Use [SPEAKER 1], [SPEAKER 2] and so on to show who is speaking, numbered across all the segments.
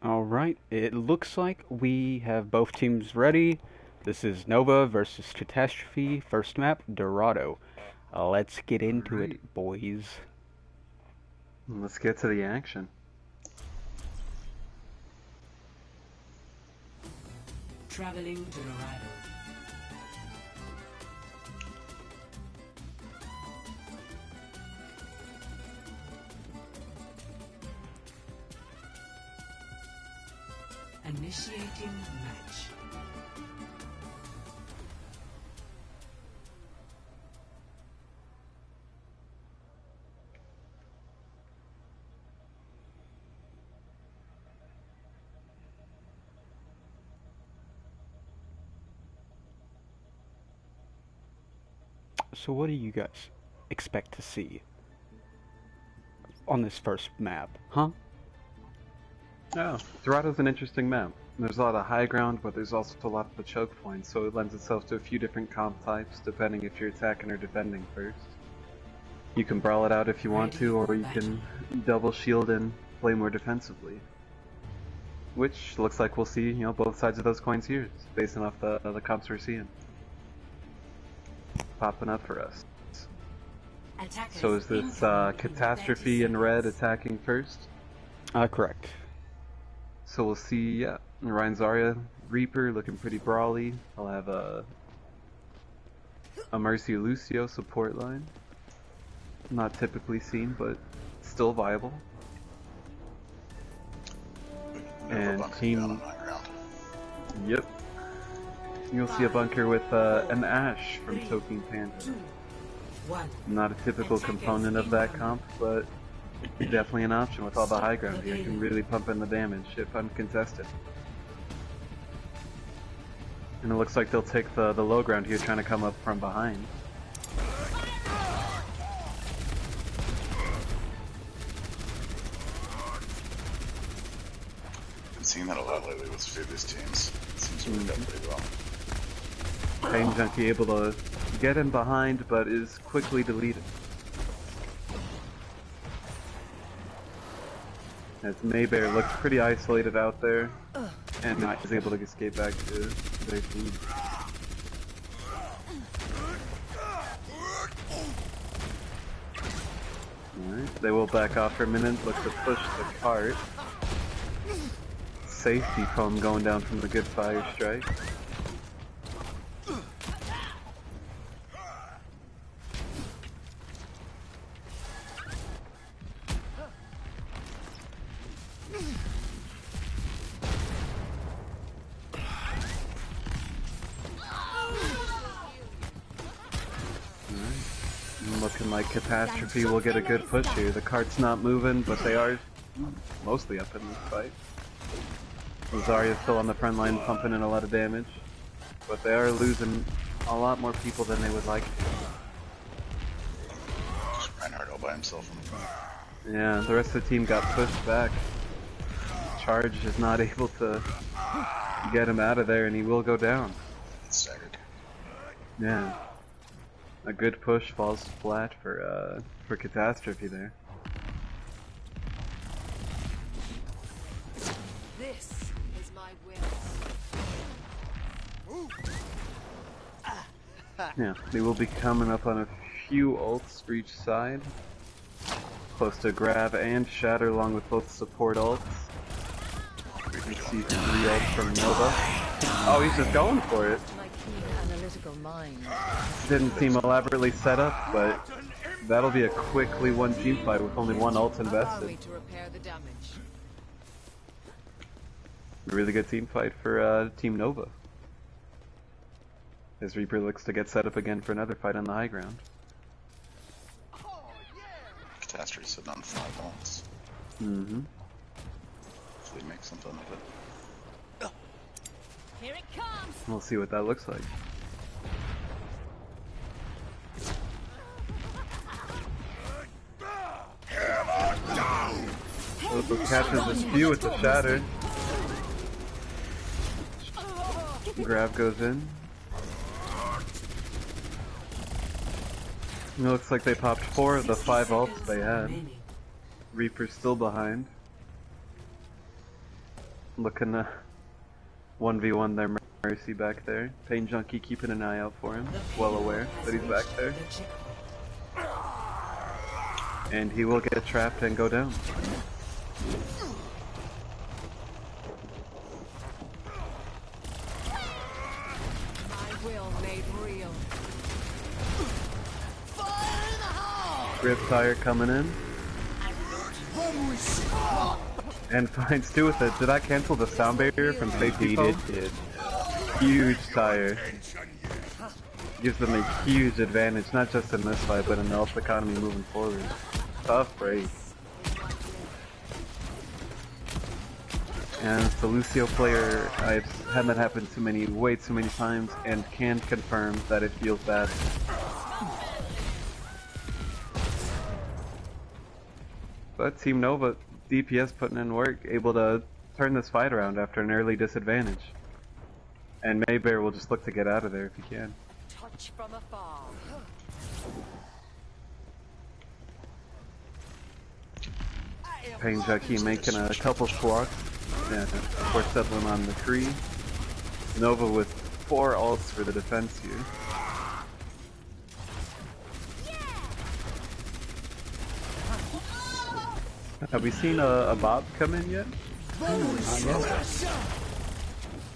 [SPEAKER 1] Alright, it looks like we have both teams ready. This is Nova versus Catastrophe. First map, Dorado. Let's get into
[SPEAKER 2] Alright.
[SPEAKER 1] it, boys.
[SPEAKER 2] Let's get to the action.
[SPEAKER 3] Traveling to Nerfed. Initiating match.
[SPEAKER 1] So what do you guys expect to see on this first map, huh?
[SPEAKER 2] Oh, Dorado's an interesting map. There's a lot of high ground, but there's also a lot of choke points, so it lends itself to a few different comp types, depending if you're attacking or defending first. You can brawl it out if you want to, or you can double shield and play more defensively. Which looks like we'll see, both sides of those coins here, based off the comps we're seeing. Popping up for us. So is this Catastrophe in red attacking first?
[SPEAKER 1] Correct.
[SPEAKER 2] So we'll see, yeah, Ryan Zarya, Reaper looking pretty brawly. I'll have a Mercy Lucio support line. Not typically seen, but still viable. And team, yep. You'll see a bunker with an Ashe from Toking Panther. Not a typical component of that comp, but definitely an option with all the high ground here. Can really pump in the damage if uncontested. And it looks like they'll take the low ground here, trying to come up from behind.
[SPEAKER 4] Been seeing that a lot lately with Phoebe's teams. It seems to work out pretty well.
[SPEAKER 2] Pain Junkie able to get in behind, but is quickly deleted. As Maybear looks pretty isolated out there, and is able to escape back to their team. Alright, they will back off for a minute, look to push the cart. Safety foam going down from the good fire strike. Looking like Catastrophe will get a good push here. The cart's not moving, but they are mostly up in this fight. Zarya's still on the front line pumping in a lot of damage, but they are losing a lot more people than they would like to.
[SPEAKER 4] Just Reinhardt all by himself in the front.
[SPEAKER 2] Yeah, the rest of the team got pushed back. Charge is not able to get him out of there, and he will go down.
[SPEAKER 4] It's staggered.
[SPEAKER 2] Yeah. A good push falls flat for Catastrophe there.
[SPEAKER 5] This is my will.
[SPEAKER 2] Yeah, they will be coming up on a few ults for each side. Close to grab and shatter along with both support ults. You can see 3 ults from Nova. Oh, he's just going for it. Didn't seem elaborately set up, but that'll be a quickly won team fight with only 1 ult invested. A really good team fight for Team Nova. As Reaper looks to get set up again for another fight on the high ground.
[SPEAKER 4] Catastrophe sitting on 5 ults.
[SPEAKER 2] Mm-hmm.
[SPEAKER 4] Hopefully make something of it.
[SPEAKER 5] Here it comes.
[SPEAKER 2] We'll see what that looks like. Little catches his few with the shatter. Grab goes in. It looks like they popped 4 of the 5 ults they had. Reaper's still behind. looking to 1v1 their Mercy back there. Pain Junkie keeping an eye out for him, well aware that he's back there. And he will get trapped and go down.
[SPEAKER 5] My will made real.
[SPEAKER 2] Riptire coming in. And finds two with it. Did I cancel the sound barrier from safety?
[SPEAKER 1] He did.
[SPEAKER 2] Huge tire. Gives them a huge advantage, not just in this fight, but in the health economy moving forward. Tough break. And the Lucio player, I've had that happen way too many times, and can confirm that it feels bad. But Team Nova, DPS putting in work, able to turn this fight around after an early disadvantage. And Maybear will just look to get out of there if he can.
[SPEAKER 5] Touch from afar.
[SPEAKER 2] Pain Junkie making a couple squawks. Yeah, of course settling on McCree. Nova with 4 ults for the defense here. Have we seen a Bob come in yet?
[SPEAKER 1] Not yet.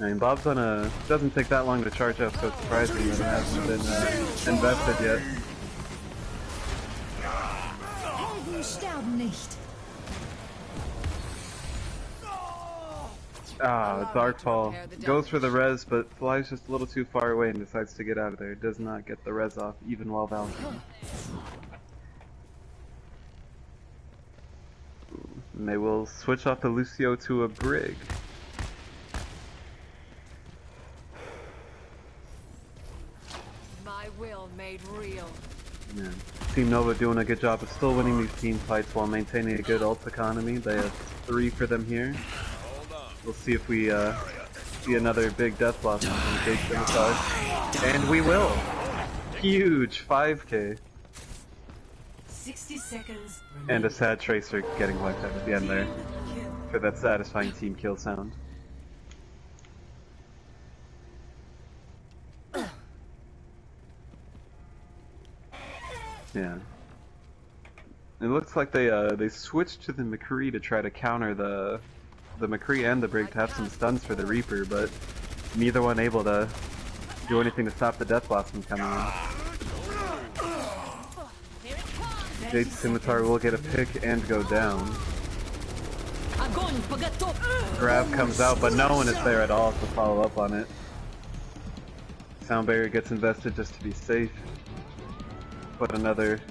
[SPEAKER 2] I mean, Bob's on a... doesn't take that long to charge up, so it's surprising that it hasn't been invested yet.
[SPEAKER 6] Helden sterben nicht.
[SPEAKER 2] Ah, Darkfall goes for the res, but flies just a little too far away and decides to get out of there. Does not get the res off, even while Valentine. And they will switch off the Lucio to a Brig.
[SPEAKER 5] My will made real.
[SPEAKER 2] Yeah. Team Nova doing a good job of still winning these team fights while maintaining a good ult economy. They have 3 for them here. We'll see if we see another big death blossom from Big Scimitar. And we will! Huge 5k.
[SPEAKER 3] 60 seconds
[SPEAKER 2] And a sad Tracer getting wiped out at the end there for that satisfying team kill sound. Yeah. It looks like they switched to the McCree to try to counter the McCree and the Brig to have some stuns for the Reaper, but neither one able to do anything to stop the Death Blossom coming in. Jade's Scimitar will get a pick and go down. Grab comes out, but no one is there at all to follow up on it. Sound Barrier gets invested just to be safe. But another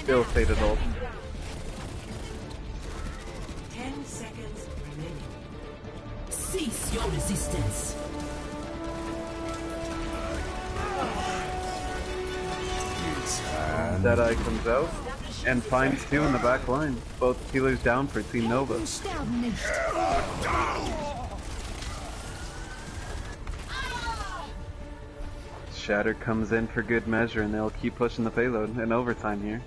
[SPEAKER 2] ill-fated ult.
[SPEAKER 3] 10 seconds remaining.
[SPEAKER 6] Cease your resistance.
[SPEAKER 2] Deadeye comes out and finds 2 in the back line. Both healers down for Team Nova.
[SPEAKER 6] Sterben nicht.
[SPEAKER 2] Shatter comes in for good measure, and they'll keep pushing the payload in overtime here.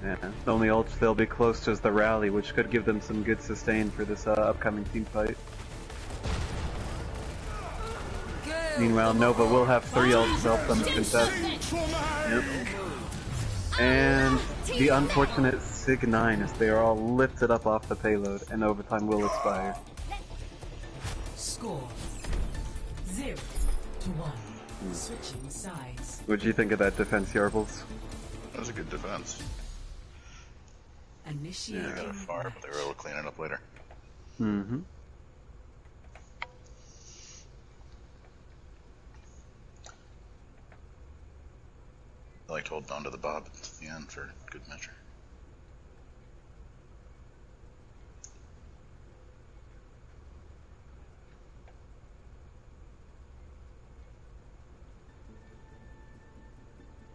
[SPEAKER 2] Yeah, the only ults they'll be close to is the rally, which could give them some good sustain for this upcoming team fight. Meanwhile, Nova will have 3 ults to help them contest. Yep. And the unfortunate Sig 9 as they are all lifted up off the payload, and overtime will expire.
[SPEAKER 3] Score 0-1. Switching sides.
[SPEAKER 2] What do you think of that defense, Yarbles?
[SPEAKER 4] That was a good defense. Yeah,
[SPEAKER 3] Initiating.
[SPEAKER 4] they got a fire, but they were able to clean it up later.
[SPEAKER 2] Mm-hmm.
[SPEAKER 4] I like to hold on to the Bob to the end for good measure.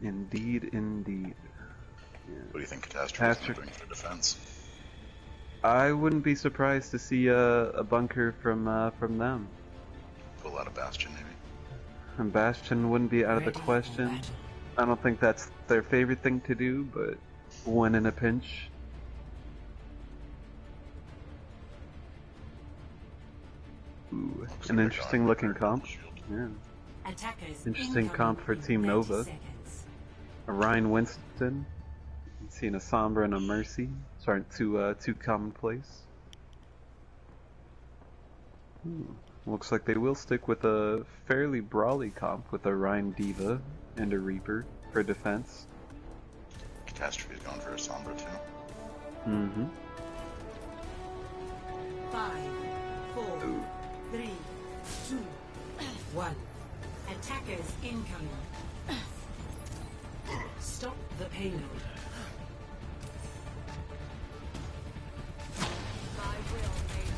[SPEAKER 2] Indeed, indeed. Yeah.
[SPEAKER 4] What do you think Catastrophe is doing for defense?
[SPEAKER 2] I wouldn't be surprised to see a bunker from them.
[SPEAKER 4] Pull out a Bastion, maybe?
[SPEAKER 2] And Bastion wouldn't be out of the
[SPEAKER 3] Ready for
[SPEAKER 2] question.
[SPEAKER 3] battle.
[SPEAKER 2] I don't think that's their favorite thing to do, but when in a pinch. Ooh,
[SPEAKER 4] Looks
[SPEAKER 2] an
[SPEAKER 4] like
[SPEAKER 2] interesting
[SPEAKER 4] they're going
[SPEAKER 2] looking
[SPEAKER 4] for
[SPEAKER 2] comp.
[SPEAKER 4] shield.
[SPEAKER 2] Yeah.
[SPEAKER 3] Attackers
[SPEAKER 2] Interesting
[SPEAKER 3] incoming
[SPEAKER 2] comp for
[SPEAKER 3] in
[SPEAKER 2] Team
[SPEAKER 3] 30
[SPEAKER 2] Nova.
[SPEAKER 3] seconds.
[SPEAKER 2] A Ryan Winston. Seeing a Sombra and a Mercy. Sorry, too commonplace. Looks like they will stick with a fairly brawly comp with a Ryan Diva and a Reaper for defense.
[SPEAKER 4] Catastrophe is going for a Sombra too.
[SPEAKER 2] Mm-hmm.
[SPEAKER 3] 5, 4, 3, 2, 1. Attackers incoming. Stop the payload.
[SPEAKER 5] My will made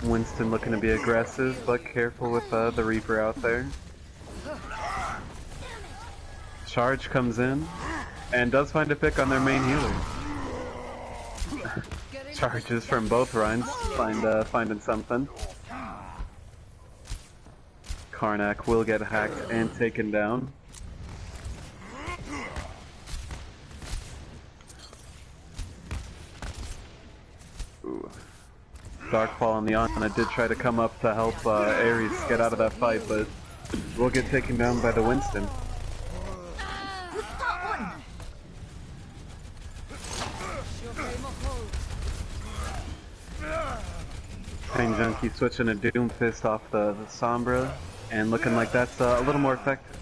[SPEAKER 5] real.
[SPEAKER 2] Winston looking to be aggressive, but careful with the Reaper out there. Charge comes in, and does find a pick on their main healer. Charges from both Ryans, finding something. Karnak will get hacked and taken down. Ooh. Darkfall on the Ana did try to come up to help Ares get out of that fight, but will get taken down by the Winston. Pain Junkie switching a Doom Fist off the Sombra, and looking like that's a little more effective.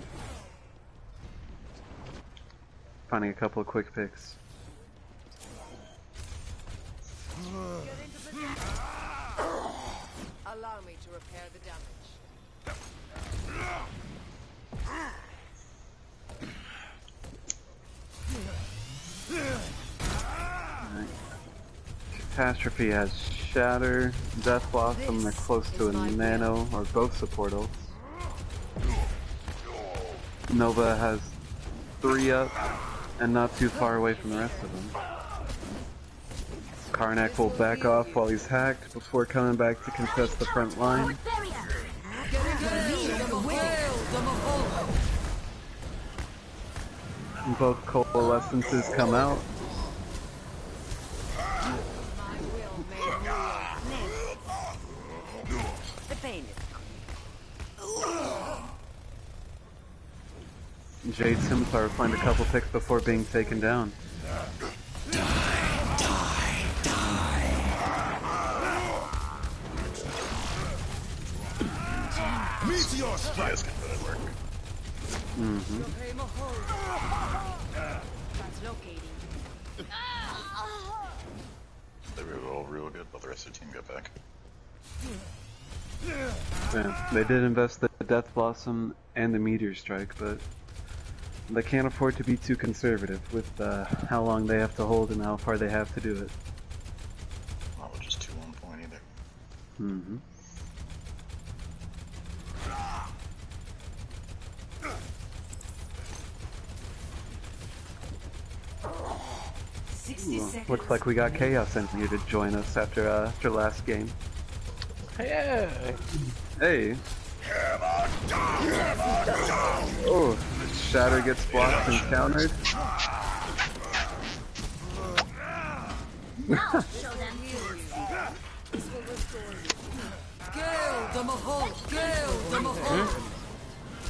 [SPEAKER 2] Finding a couple of quick picks.
[SPEAKER 5] Allow me to repair the damage.
[SPEAKER 2] Catastrophe has Shatter, Death Blossom, they're close to a Nano, or both support ults. Nova has 3 up, and not too far away from the rest of them. Karnak will back off while he's hacked, before coming back to contest the front line. Both coalescences come out.
[SPEAKER 5] My will made real. The pain is
[SPEAKER 2] Jade Simthar find a couple picks before being taken down.
[SPEAKER 4] You guys can put it work. They were all real good, but the rest of the team got back.
[SPEAKER 2] Yeah, they did invest the Death Blossom and the Meteor Strike, but they can't afford to be too conservative with how long they have to hold and how far they have to do it.
[SPEAKER 4] Not with just 2 on point either.
[SPEAKER 2] Mm-hmm. Looks like we got Chaos in here to join us after last game.
[SPEAKER 1] Yeah.
[SPEAKER 2] Hey. Oh, Shatter gets blocked and countered.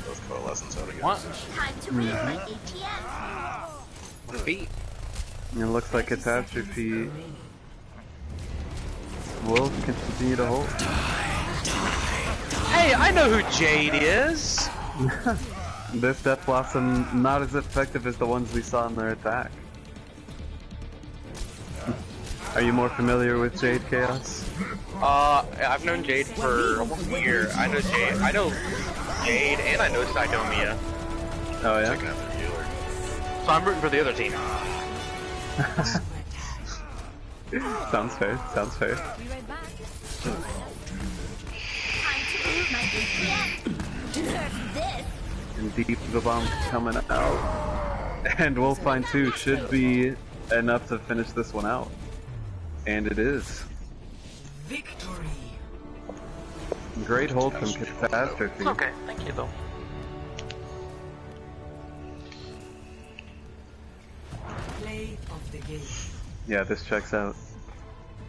[SPEAKER 4] Both coalescence out again.
[SPEAKER 1] What?
[SPEAKER 7] Time to read my ATM.
[SPEAKER 1] Beat.
[SPEAKER 2] It looks like Catastrophe will continue to hold.
[SPEAKER 8] Hey, I know who Jade is!
[SPEAKER 2] This Death Blossom not as effective as the ones we saw in their attack. Are you more familiar with Jade, Chaos?
[SPEAKER 8] I've known Jade for almost a year. I know Jade, and I know Cydomia.
[SPEAKER 2] Oh yeah?
[SPEAKER 4] Taking out their healer.
[SPEAKER 8] So I'm rooting for the other team.
[SPEAKER 2] Sounds fair, sounds fair.
[SPEAKER 7] Time to read my ATM. Nerf this.
[SPEAKER 2] And Deep the Bomb coming out. And Wolfine 2 should be enough to finish this one out. And it is.
[SPEAKER 3] Victory.
[SPEAKER 2] Great hold from Catastrophe.
[SPEAKER 8] Okay, thank you though.
[SPEAKER 3] Play of the game.
[SPEAKER 2] Yeah, this checks out.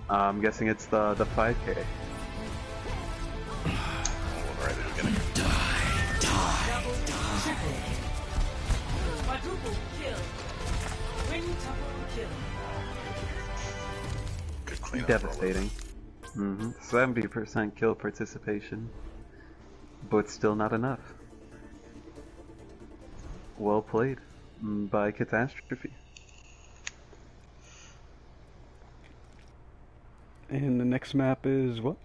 [SPEAKER 2] I'm guessing it's the 5K.
[SPEAKER 4] Right at the beginning.
[SPEAKER 3] Triple. Quadruple kill. Quintuple kill.
[SPEAKER 4] Good cleanup.
[SPEAKER 2] Devastating. 70% kill participation, but still not enough. Well played by Catastrophe.
[SPEAKER 1] And the next map is what?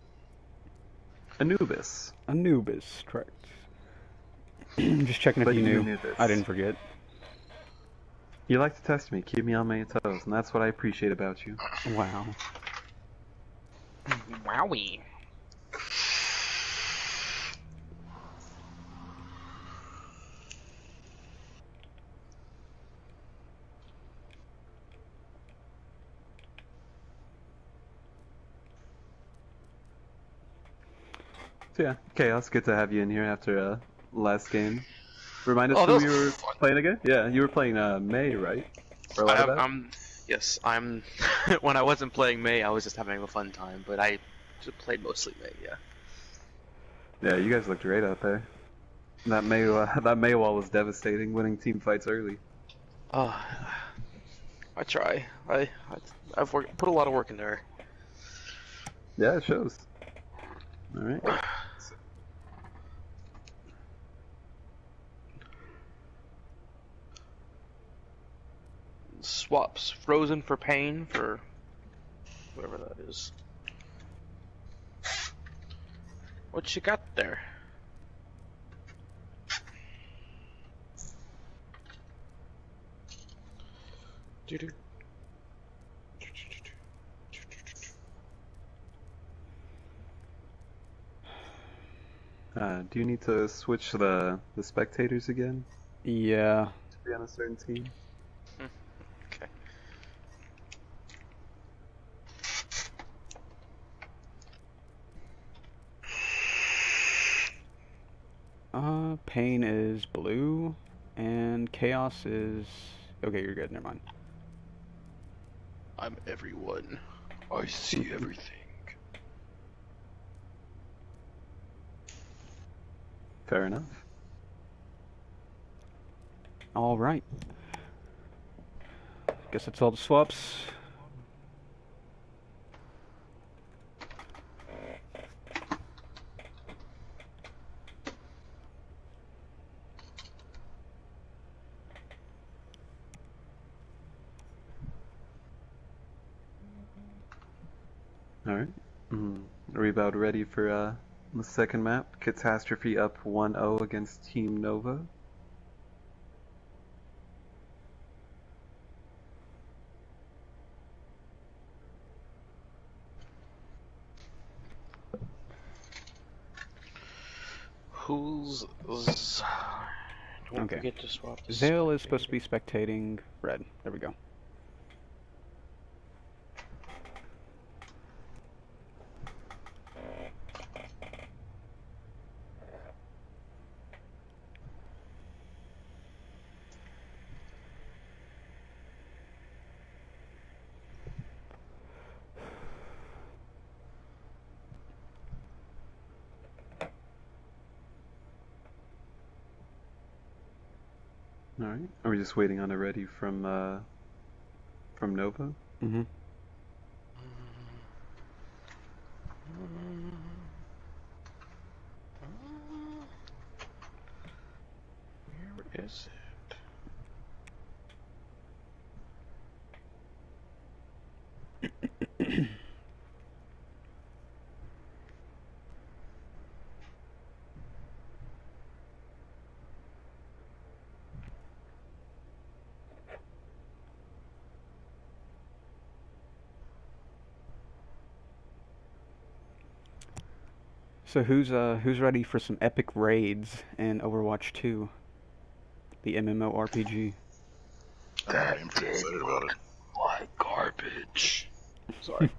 [SPEAKER 2] Anubis.
[SPEAKER 1] Anubis, correct. Just checking if
[SPEAKER 2] But
[SPEAKER 1] you
[SPEAKER 2] you
[SPEAKER 1] knew.
[SPEAKER 2] knew this.
[SPEAKER 1] I didn't forget.
[SPEAKER 2] You like to test me, keep me on my toes, and that's what I appreciate about you.
[SPEAKER 1] Wow.
[SPEAKER 8] Wowie.
[SPEAKER 2] So yeah, Chaos, good to have you in here after last game. Remind us
[SPEAKER 8] Oh, that
[SPEAKER 2] who
[SPEAKER 8] was
[SPEAKER 2] you were
[SPEAKER 8] fun.
[SPEAKER 2] playing again? Yeah, you were playing May, right? For a lot of that?
[SPEAKER 8] Yes, I'm. When I wasn't playing May, I was just having a fun time, but I just played mostly May. Yeah.
[SPEAKER 2] Yeah, you guys looked great out there. That May wall was devastating, winning team fights early.
[SPEAKER 8] I try. I've put a lot of work in there.
[SPEAKER 2] Yeah, it shows. All right.
[SPEAKER 8] Swaps frozen for pain for whatever that is. What you got there? Doo-doo.
[SPEAKER 2] Do you need to switch the spectators again
[SPEAKER 1] Yeah.
[SPEAKER 2] to be on a certain team?
[SPEAKER 8] Okay.
[SPEAKER 1] Pain is blue, and Chaos is... Okay, you're good, never mind.
[SPEAKER 8] I'm everyone. I see everything.
[SPEAKER 2] Fair enough.
[SPEAKER 1] Alright. Guess that's all the swaps.
[SPEAKER 2] Alright. Are we about ready for the second map? Catastrophe up 1-0 against Team Nova.
[SPEAKER 8] Who's... Don't
[SPEAKER 1] Okay.
[SPEAKER 8] forget to swap the
[SPEAKER 1] Zale is supposed to be spectating red. There we go.
[SPEAKER 2] Alright. Are we just waiting on a ready from Nova?
[SPEAKER 1] Mm-hmm.
[SPEAKER 8] Where is it?
[SPEAKER 1] So who's ready for some epic raids in Overwatch 2? The MMORPG.
[SPEAKER 4] I'm pretty excited about it.
[SPEAKER 8] Like garbage. Sorry.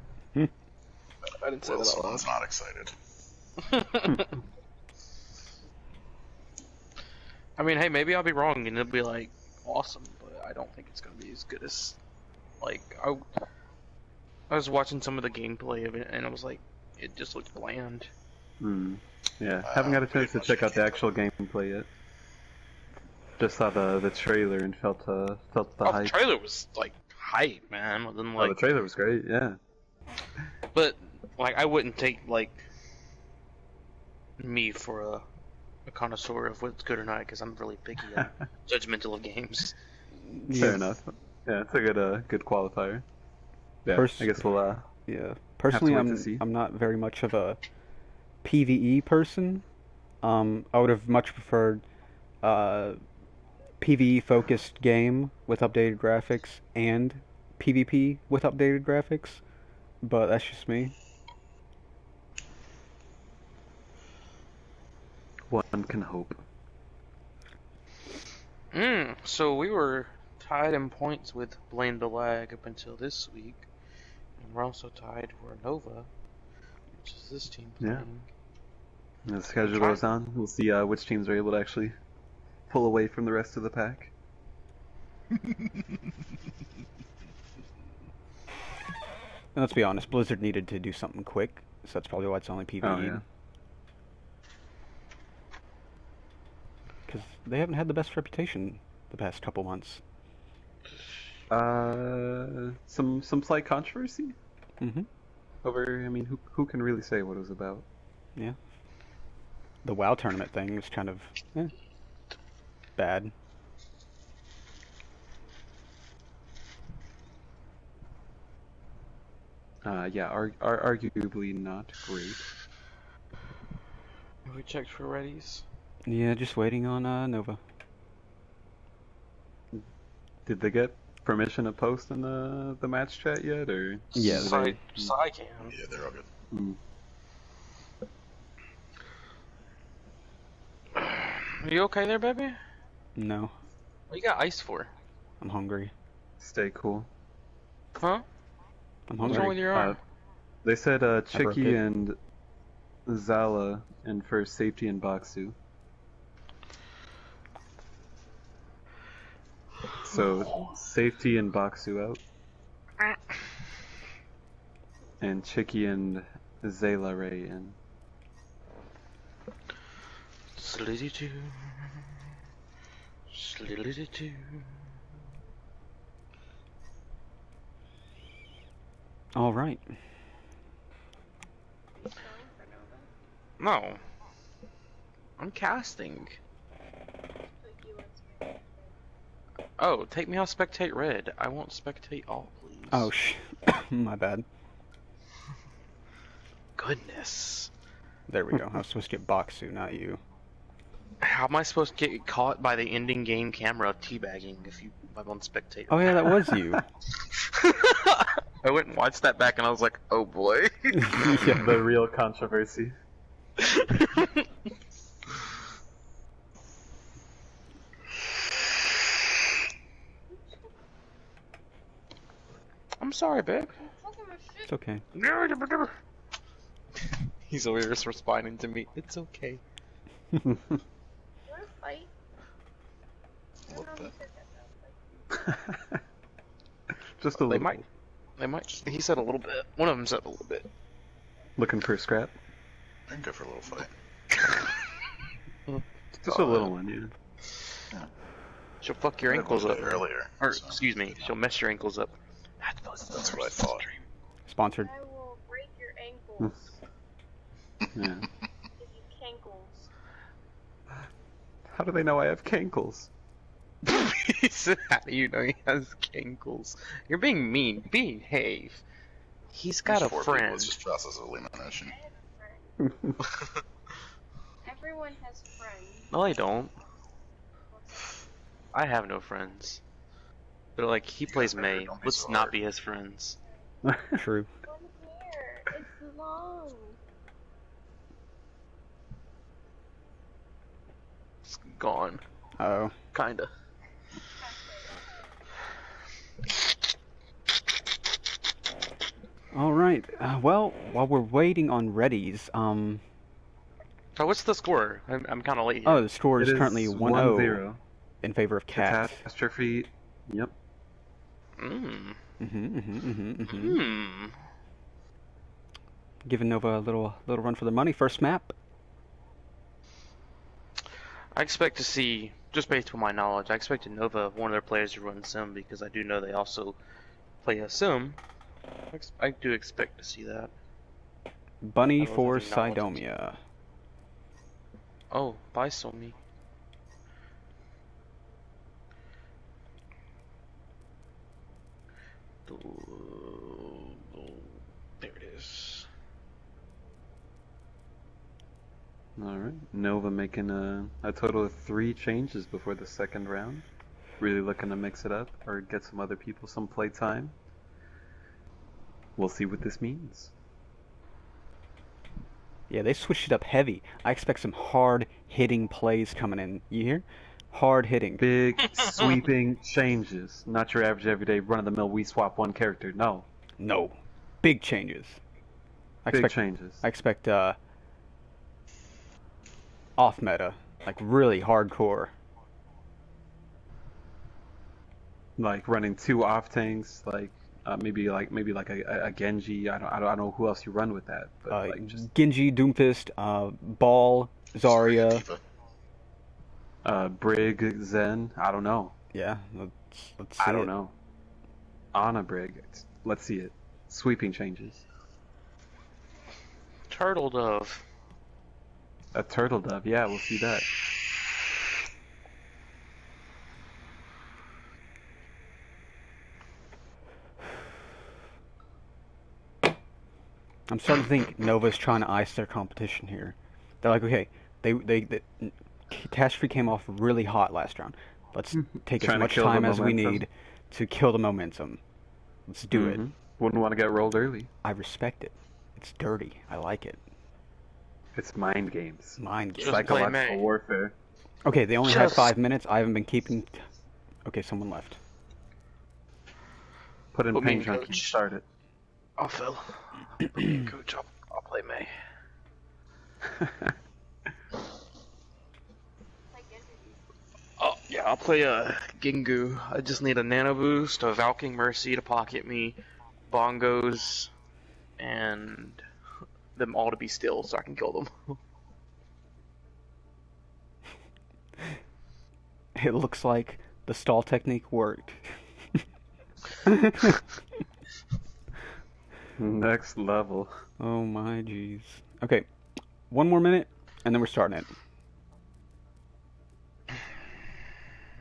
[SPEAKER 8] I didn't say
[SPEAKER 4] Well,
[SPEAKER 8] that out
[SPEAKER 4] someone's not excited.
[SPEAKER 8] loud. I mean, hey, maybe I'll be wrong and it'll be like awesome, but I don't think it's gonna be as good as like I was watching some of the gameplay of it and I was like, it just looked bland.
[SPEAKER 2] Yeah, haven't got a chance to check out the actual gameplay yet. Just saw the trailer and felt the
[SPEAKER 8] The
[SPEAKER 2] hype.
[SPEAKER 8] trailer was like hype, man. And then,
[SPEAKER 2] Oh, the trailer was great. Yeah.
[SPEAKER 8] but like I wouldn't take like me for a connoisseur of what's good or not because I'm really picky and judgmental of games.
[SPEAKER 2] Fair enough. Yeah, it's a good qualifier. Yeah, I guess we'll
[SPEAKER 1] Yeah. Personally,
[SPEAKER 2] wait to see.
[SPEAKER 1] I'm not very much of a PvE person. I would have much preferred PvE focused game with updated graphics and PvP with updated graphics, but that's just me.
[SPEAKER 2] One can hope.
[SPEAKER 8] So we were tied in points with Blame the Lag up until this week, and we're also tied for Nova, which is this team playing.
[SPEAKER 2] Yeah. As the schedule goes on, we'll see which teams are able to actually pull away from the rest of the pack.
[SPEAKER 1] And let's be honest, Blizzard needed to do something quick, so that's probably why it's only PvE.
[SPEAKER 2] Oh, yeah.
[SPEAKER 1] Because they haven't had the best reputation the past couple months.
[SPEAKER 2] Some slight controversy
[SPEAKER 1] Mm-hmm.
[SPEAKER 2] over. I mean, who can really say what it was about?
[SPEAKER 1] Yeah. The WoW tournament thing was kind of bad.
[SPEAKER 2] Yeah, arguably not great.
[SPEAKER 8] Have we checked for readies?
[SPEAKER 1] Yeah, just waiting on Nova.
[SPEAKER 2] Did they get permission to post in the match chat yet, or?
[SPEAKER 1] Yeah,
[SPEAKER 8] Psy can.
[SPEAKER 4] Yeah, they're all good.
[SPEAKER 2] Mm.
[SPEAKER 8] Are you okay there, baby?
[SPEAKER 1] No,
[SPEAKER 8] What you got ice for?
[SPEAKER 1] I'm hungry.
[SPEAKER 2] Stay cool.
[SPEAKER 8] Huh?
[SPEAKER 1] I'm
[SPEAKER 8] What's
[SPEAKER 1] hungry.
[SPEAKER 8] wrong with your arm?
[SPEAKER 2] They said
[SPEAKER 1] broke
[SPEAKER 2] Chicky
[SPEAKER 1] it.
[SPEAKER 2] and Zala and for safety and Baksu. So safety and Baksu out, and Chicky and Zayla Ray in.
[SPEAKER 8] Slitty-doo. Slitty-doo.
[SPEAKER 1] All right.
[SPEAKER 8] No. I'm casting. Oh, take me off spectate red. I won't spectate all, please.
[SPEAKER 1] Oh, my bad.
[SPEAKER 8] Goodness.
[SPEAKER 1] There we go. I was supposed to get Baksu, not you.
[SPEAKER 8] How am I supposed to get caught by the ending game camera teabagging if I'm on spectate?
[SPEAKER 1] Oh yeah, that was you.
[SPEAKER 8] I went and watched that back and I was like, oh boy.
[SPEAKER 2] Yeah, the real controversy.
[SPEAKER 8] I'm sorry, babe.
[SPEAKER 1] It's okay.
[SPEAKER 8] He's over here responding to me. It's okay.
[SPEAKER 7] Wanna fight?
[SPEAKER 4] A little bit.
[SPEAKER 2] Just a
[SPEAKER 8] They
[SPEAKER 2] little.
[SPEAKER 8] might. They might. He said a little bit. One of them said a little bit.
[SPEAKER 2] Looking for a scrap.
[SPEAKER 4] I can go for a little fight.
[SPEAKER 2] Just a little one, yeah.
[SPEAKER 8] She'll fuck your
[SPEAKER 4] I
[SPEAKER 8] ankles
[SPEAKER 4] was
[SPEAKER 8] up.
[SPEAKER 4] earlier.
[SPEAKER 8] Or,
[SPEAKER 4] so
[SPEAKER 8] excuse me, she'll mess your ankles up.
[SPEAKER 4] That's what I thought.
[SPEAKER 1] Sponsored.
[SPEAKER 7] I will break your ankles.
[SPEAKER 2] Yeah.
[SPEAKER 7] Give you cankles.
[SPEAKER 2] How do they know I have cankles?
[SPEAKER 8] He said, how do you know he has cankles? You're being mean. Behave. He's got
[SPEAKER 4] There's
[SPEAKER 8] a
[SPEAKER 4] 4 people,
[SPEAKER 8] friend.
[SPEAKER 4] it's just process of elimination.
[SPEAKER 7] I have a friend. Everyone has friends.
[SPEAKER 8] No, I don't. I have no friends. But like, he plays
[SPEAKER 4] maybe
[SPEAKER 8] May.
[SPEAKER 4] don't be
[SPEAKER 8] Let's
[SPEAKER 4] so
[SPEAKER 8] not
[SPEAKER 4] hard.
[SPEAKER 8] be his friends.
[SPEAKER 1] True.
[SPEAKER 7] Come here. It's long.
[SPEAKER 8] It's gone.
[SPEAKER 1] Oh.
[SPEAKER 8] Kinda.
[SPEAKER 1] All right. Well, while we're waiting on readies,
[SPEAKER 8] So what's the score? I'm kind of late
[SPEAKER 1] oh,
[SPEAKER 8] here.
[SPEAKER 1] the score
[SPEAKER 2] It
[SPEAKER 1] is
[SPEAKER 2] is
[SPEAKER 1] currently 1-0
[SPEAKER 2] 1-0.
[SPEAKER 1] in favor of Cat.
[SPEAKER 2] Catastrophe. Yep.
[SPEAKER 8] Mm.
[SPEAKER 1] Mm-hmm.
[SPEAKER 8] Hmm.
[SPEAKER 1] Giving Nova a little run for the money. First map.
[SPEAKER 8] I expect to see, just based on my knowledge, I expect Nova, one of their players, to run Sim because I do know they also play a Sim. I do expect to see that.
[SPEAKER 1] Bunny
[SPEAKER 8] I love
[SPEAKER 1] for
[SPEAKER 8] having knowledge.
[SPEAKER 1] Sidomia.
[SPEAKER 8] Oh, bye, Somi. There it is.
[SPEAKER 2] Alright. Nova making a total of 3 changes before the second round. Really looking to mix it up or get some other people some play time. We'll see what this means.
[SPEAKER 1] Yeah, they switched it up heavy. I expect some hard-hitting plays coming in. You hear? Hard-hitting.
[SPEAKER 2] Big, sweeping changes. Not your average everyday run-of-the-mill we swap one character. No.
[SPEAKER 1] No. Big changes.
[SPEAKER 2] Big changes.
[SPEAKER 1] I expect, off-meta. Like, really hardcore.
[SPEAKER 2] Like running 2 off tanks, like maybe like a Genji. I don't know who else you run with that, but like just
[SPEAKER 1] Genji, Doomfist, Ball, Zarya.
[SPEAKER 2] Brig, Zen. I don't know.
[SPEAKER 1] Yeah, let's see
[SPEAKER 2] I don't
[SPEAKER 1] it.
[SPEAKER 2] know. Ana Brig. Let's see it. Sweeping changes.
[SPEAKER 8] Turtle Dove.
[SPEAKER 2] A turtle dove. Yeah, we'll see that.
[SPEAKER 1] I'm starting to think Nova's trying to ice their competition here. They're like, okay, they Catastrophe came off really hot last round. Let's take as
[SPEAKER 2] Trying to
[SPEAKER 1] much
[SPEAKER 2] kill the
[SPEAKER 1] time as we
[SPEAKER 2] momentum.
[SPEAKER 1] need to kill the momentum. Let's do it.
[SPEAKER 2] Wouldn't want to get rolled early.
[SPEAKER 1] I respect it. It's dirty. I like it.
[SPEAKER 2] It's mind games.
[SPEAKER 1] Mind games.
[SPEAKER 8] Just play
[SPEAKER 2] Psychological
[SPEAKER 8] May.
[SPEAKER 2] warfare.
[SPEAKER 1] Okay, they only had
[SPEAKER 8] Just-
[SPEAKER 1] 5 minutes. I haven't been keeping. Okay, someone left.
[SPEAKER 2] Put in
[SPEAKER 8] Put me in,
[SPEAKER 2] paint junkie.
[SPEAKER 8] coach.
[SPEAKER 2] Start it.
[SPEAKER 8] I'll fill. Put me in, coach. I'll play May. Oh, yeah, I'll play Gingu. I just need a Nano Boost, a Valking Mercy to pocket me, Bongos, and them all to be still so I can kill them.
[SPEAKER 1] It looks like the stall technique worked.
[SPEAKER 2] Next level.
[SPEAKER 1] Oh my jeez. Okay, 1 more minute, and then we're starting it.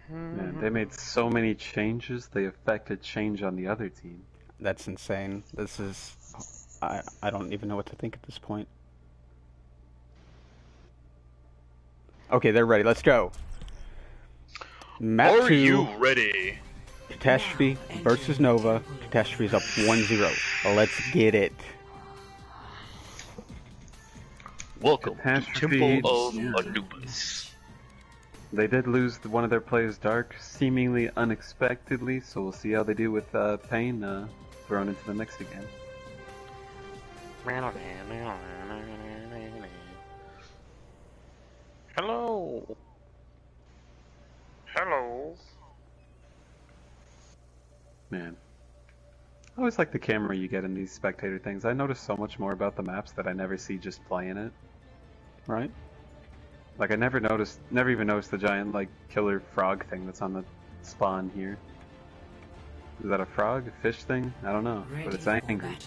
[SPEAKER 2] Man, they made so many changes, they affected change on the other team.
[SPEAKER 1] That's insane. This is... I don't even know what to think at this point. Okay, they're ready. Let's go. Map 2,
[SPEAKER 8] ready?
[SPEAKER 1] Catastrophe versus Nova. Catastrophe's up 1-0. Let's get it.
[SPEAKER 8] Welcome
[SPEAKER 2] Catastrophe,
[SPEAKER 8] to Temple of
[SPEAKER 2] yeah.
[SPEAKER 8] Anubis.
[SPEAKER 2] They did lose one of their players, Dark, seemingly unexpectedly, so we'll see how they do with Pain thrown into the mix again.
[SPEAKER 8] Hello. Hello.
[SPEAKER 2] Man. I always like the camera you get in these spectator things. I notice so much more about the maps that I never see just playing it.
[SPEAKER 1] Right?
[SPEAKER 2] Like I never even noticed the giant like killer frog thing that's on the spawn here. Is that a frog? A fish thing? I don't know. But it's angry.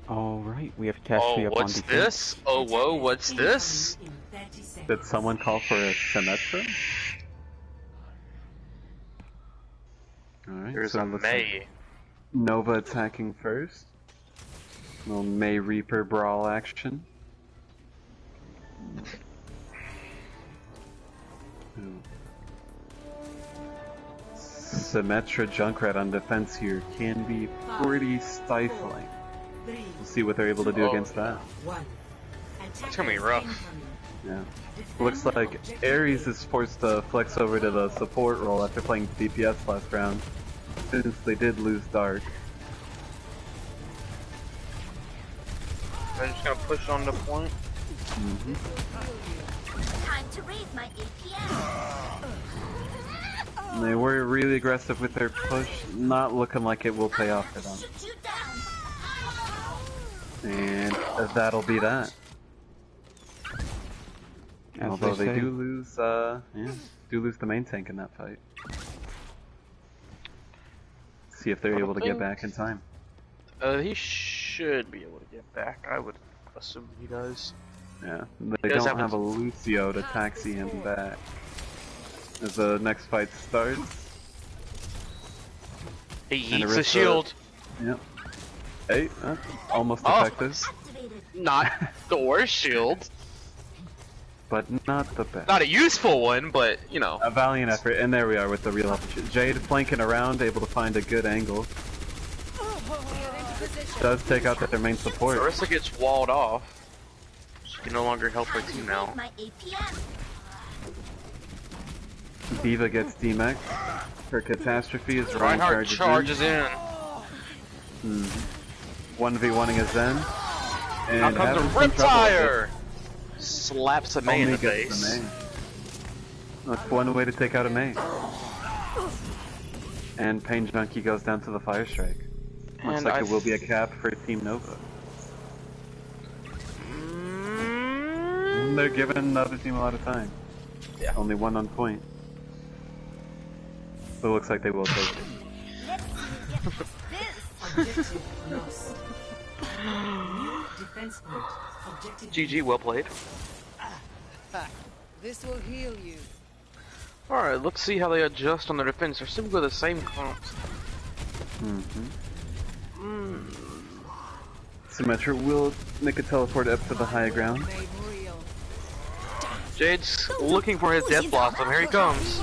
[SPEAKER 1] Alright, we have Catastrophe up on
[SPEAKER 8] what's
[SPEAKER 1] defense.
[SPEAKER 8] this? Oh, whoa, what's this?
[SPEAKER 2] Did someone call for a Symmetra? Alright,
[SPEAKER 8] There's
[SPEAKER 2] so
[SPEAKER 8] a
[SPEAKER 2] it looks
[SPEAKER 8] May.
[SPEAKER 2] like Nova attacking first. Little May Reaper brawl action. Ooh. Symmetra Junkrat on defense here can be pretty stifling. We'll see what they're able to do against that.
[SPEAKER 8] It's gonna be rough.
[SPEAKER 2] Yeah. Looks like Ares is forced to flex over to the support role after playing DPS last round, since they did lose Dark.
[SPEAKER 8] I'm just gonna push on the point.
[SPEAKER 6] Time to raise my APM.
[SPEAKER 2] And they were really aggressive with their push, not looking like it will pay off for them.
[SPEAKER 6] Shoot you down.
[SPEAKER 2] And that'll be that.
[SPEAKER 1] As
[SPEAKER 2] Although they
[SPEAKER 1] say.
[SPEAKER 2] do lose the main tank in that fight. See if they're able to get back in time.
[SPEAKER 8] He should be able to get back. I would assume he does.
[SPEAKER 2] Yeah, they
[SPEAKER 8] does
[SPEAKER 2] don't
[SPEAKER 8] have
[SPEAKER 2] have a Lucio to taxi him back. As the next fight starts.
[SPEAKER 8] He
[SPEAKER 2] And
[SPEAKER 8] eats the
[SPEAKER 2] Arista-
[SPEAKER 8] shield.
[SPEAKER 2] Yep. Hey, almost
[SPEAKER 8] Oh.
[SPEAKER 2] effective,
[SPEAKER 8] Not the worst shield.
[SPEAKER 2] but not the best.
[SPEAKER 8] Not a useful one, but you know.
[SPEAKER 2] A valiant effort, and there we are with the real opportunity. Jade flanking around, able to find a good angle. Does take out their main support.
[SPEAKER 8] Orisa gets walled off. She can no longer help her team out.
[SPEAKER 6] My APM.
[SPEAKER 2] Diva gets DMX. Her Catastrophe is
[SPEAKER 8] Reinhardt charges in.
[SPEAKER 2] 1v1ing a Zen. And
[SPEAKER 8] Out comes a
[SPEAKER 2] having some trouble with it.
[SPEAKER 8] Riptire! Slaps a May in
[SPEAKER 2] Only
[SPEAKER 8] the
[SPEAKER 2] gets
[SPEAKER 8] face.
[SPEAKER 2] the May. That's one way to take out a May. And Pain Junkie goes down to the Fire Strike. Looks
[SPEAKER 8] And
[SPEAKER 2] like
[SPEAKER 8] I
[SPEAKER 2] it will be a cap for Team Nova. They're giving another team a lot of time.
[SPEAKER 8] Yeah.
[SPEAKER 2] Only one on point. But it looks like they will take it.
[SPEAKER 3] Objective lost. New defense point. Objective
[SPEAKER 8] GG, well played.
[SPEAKER 5] This will heal you.
[SPEAKER 8] Alright, let's see how they adjust on their defense. They're simply the same comps.
[SPEAKER 2] Symmetra will make a teleport up to the high ground.
[SPEAKER 5] Made real.
[SPEAKER 8] Jade's looking for his Death Blossom. Here he comes.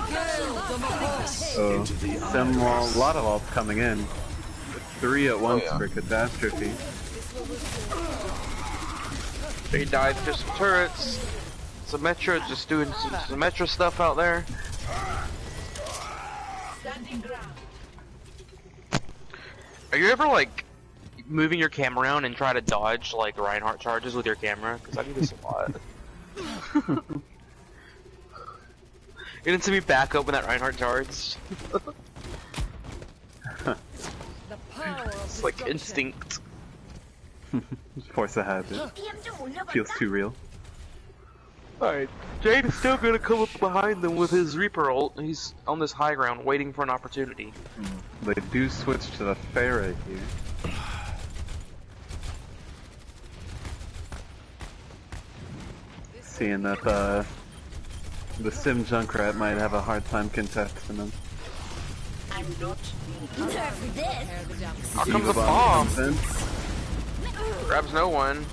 [SPEAKER 2] So, a lot of ults coming in. 3 at once for Catastrophe.
[SPEAKER 8] Jade died to some turrets. Symmetra just doing some Symmetra stuff out there. Are you ever like moving your camera around and try to dodge like Reinhardt charges with your camera? Because I do this a lot. You didn't see me back up when that Reinhardt charged.
[SPEAKER 5] The power of
[SPEAKER 8] It's like instinct.
[SPEAKER 2] Force a habit. Feels too real.
[SPEAKER 8] Alright, Jade is still gonna come up behind them with his Reaper ult. He's on this high ground waiting for an opportunity.
[SPEAKER 2] They do switch to the Pharah here. Seeing that the Sim Junkrat might have a hard time contesting them.
[SPEAKER 8] Here comes the bomb! Grabs no one.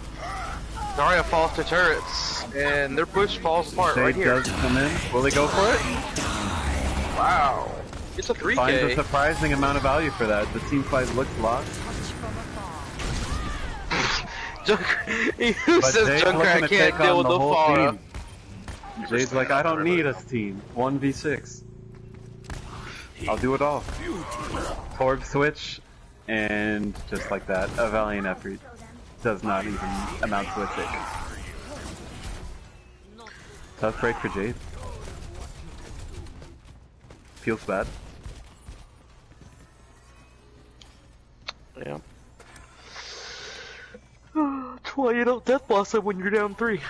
[SPEAKER 8] Zarya falls to turrets, and their push falls apart right
[SPEAKER 2] Jade
[SPEAKER 8] here.
[SPEAKER 2] does come in. Will they go for it?
[SPEAKER 8] Wow. It's a
[SPEAKER 2] Finds a
[SPEAKER 8] 3K.
[SPEAKER 2] surprising amount of value for that. The team fight looks lost.
[SPEAKER 8] Who
[SPEAKER 2] But
[SPEAKER 8] says
[SPEAKER 2] Jade's looking
[SPEAKER 8] Junkrat
[SPEAKER 2] to
[SPEAKER 8] can't
[SPEAKER 2] take
[SPEAKER 8] deal
[SPEAKER 2] on
[SPEAKER 8] with
[SPEAKER 2] the
[SPEAKER 8] the
[SPEAKER 2] whole
[SPEAKER 8] Pharah?
[SPEAKER 2] team. Jade's like, I don't need us team. 1v6. I'll do it all. Torb switch, and just like that, a valiant effort does not even amount to a tick. Tough break for Jade. Feels bad.
[SPEAKER 8] Yeah. That's why you don't Death Blossom when you're down 3.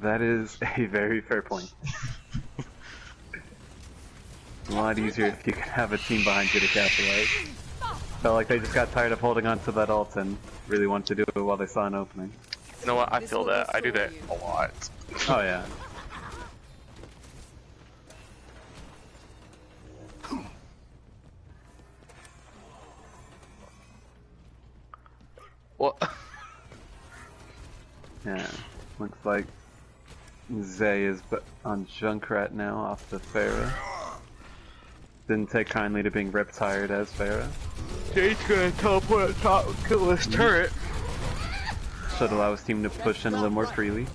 [SPEAKER 2] That is a very fair point. A lot easier if you can have a team behind you to capitalize. Felt like they just got tired of holding on to that ult and really wanted to do it while they saw an opening.
[SPEAKER 8] You know what? I feel that. I do that a lot.
[SPEAKER 2] Oh yeah.
[SPEAKER 8] What?
[SPEAKER 2] Yeah. Looks like Zay is on Junkrat now off the Pharah. Didn't take kindly to being rip-tired as Pharah.
[SPEAKER 8] Jade's gonna teleport on top and kill this turret.
[SPEAKER 2] Should allow his team to push in a little more freely.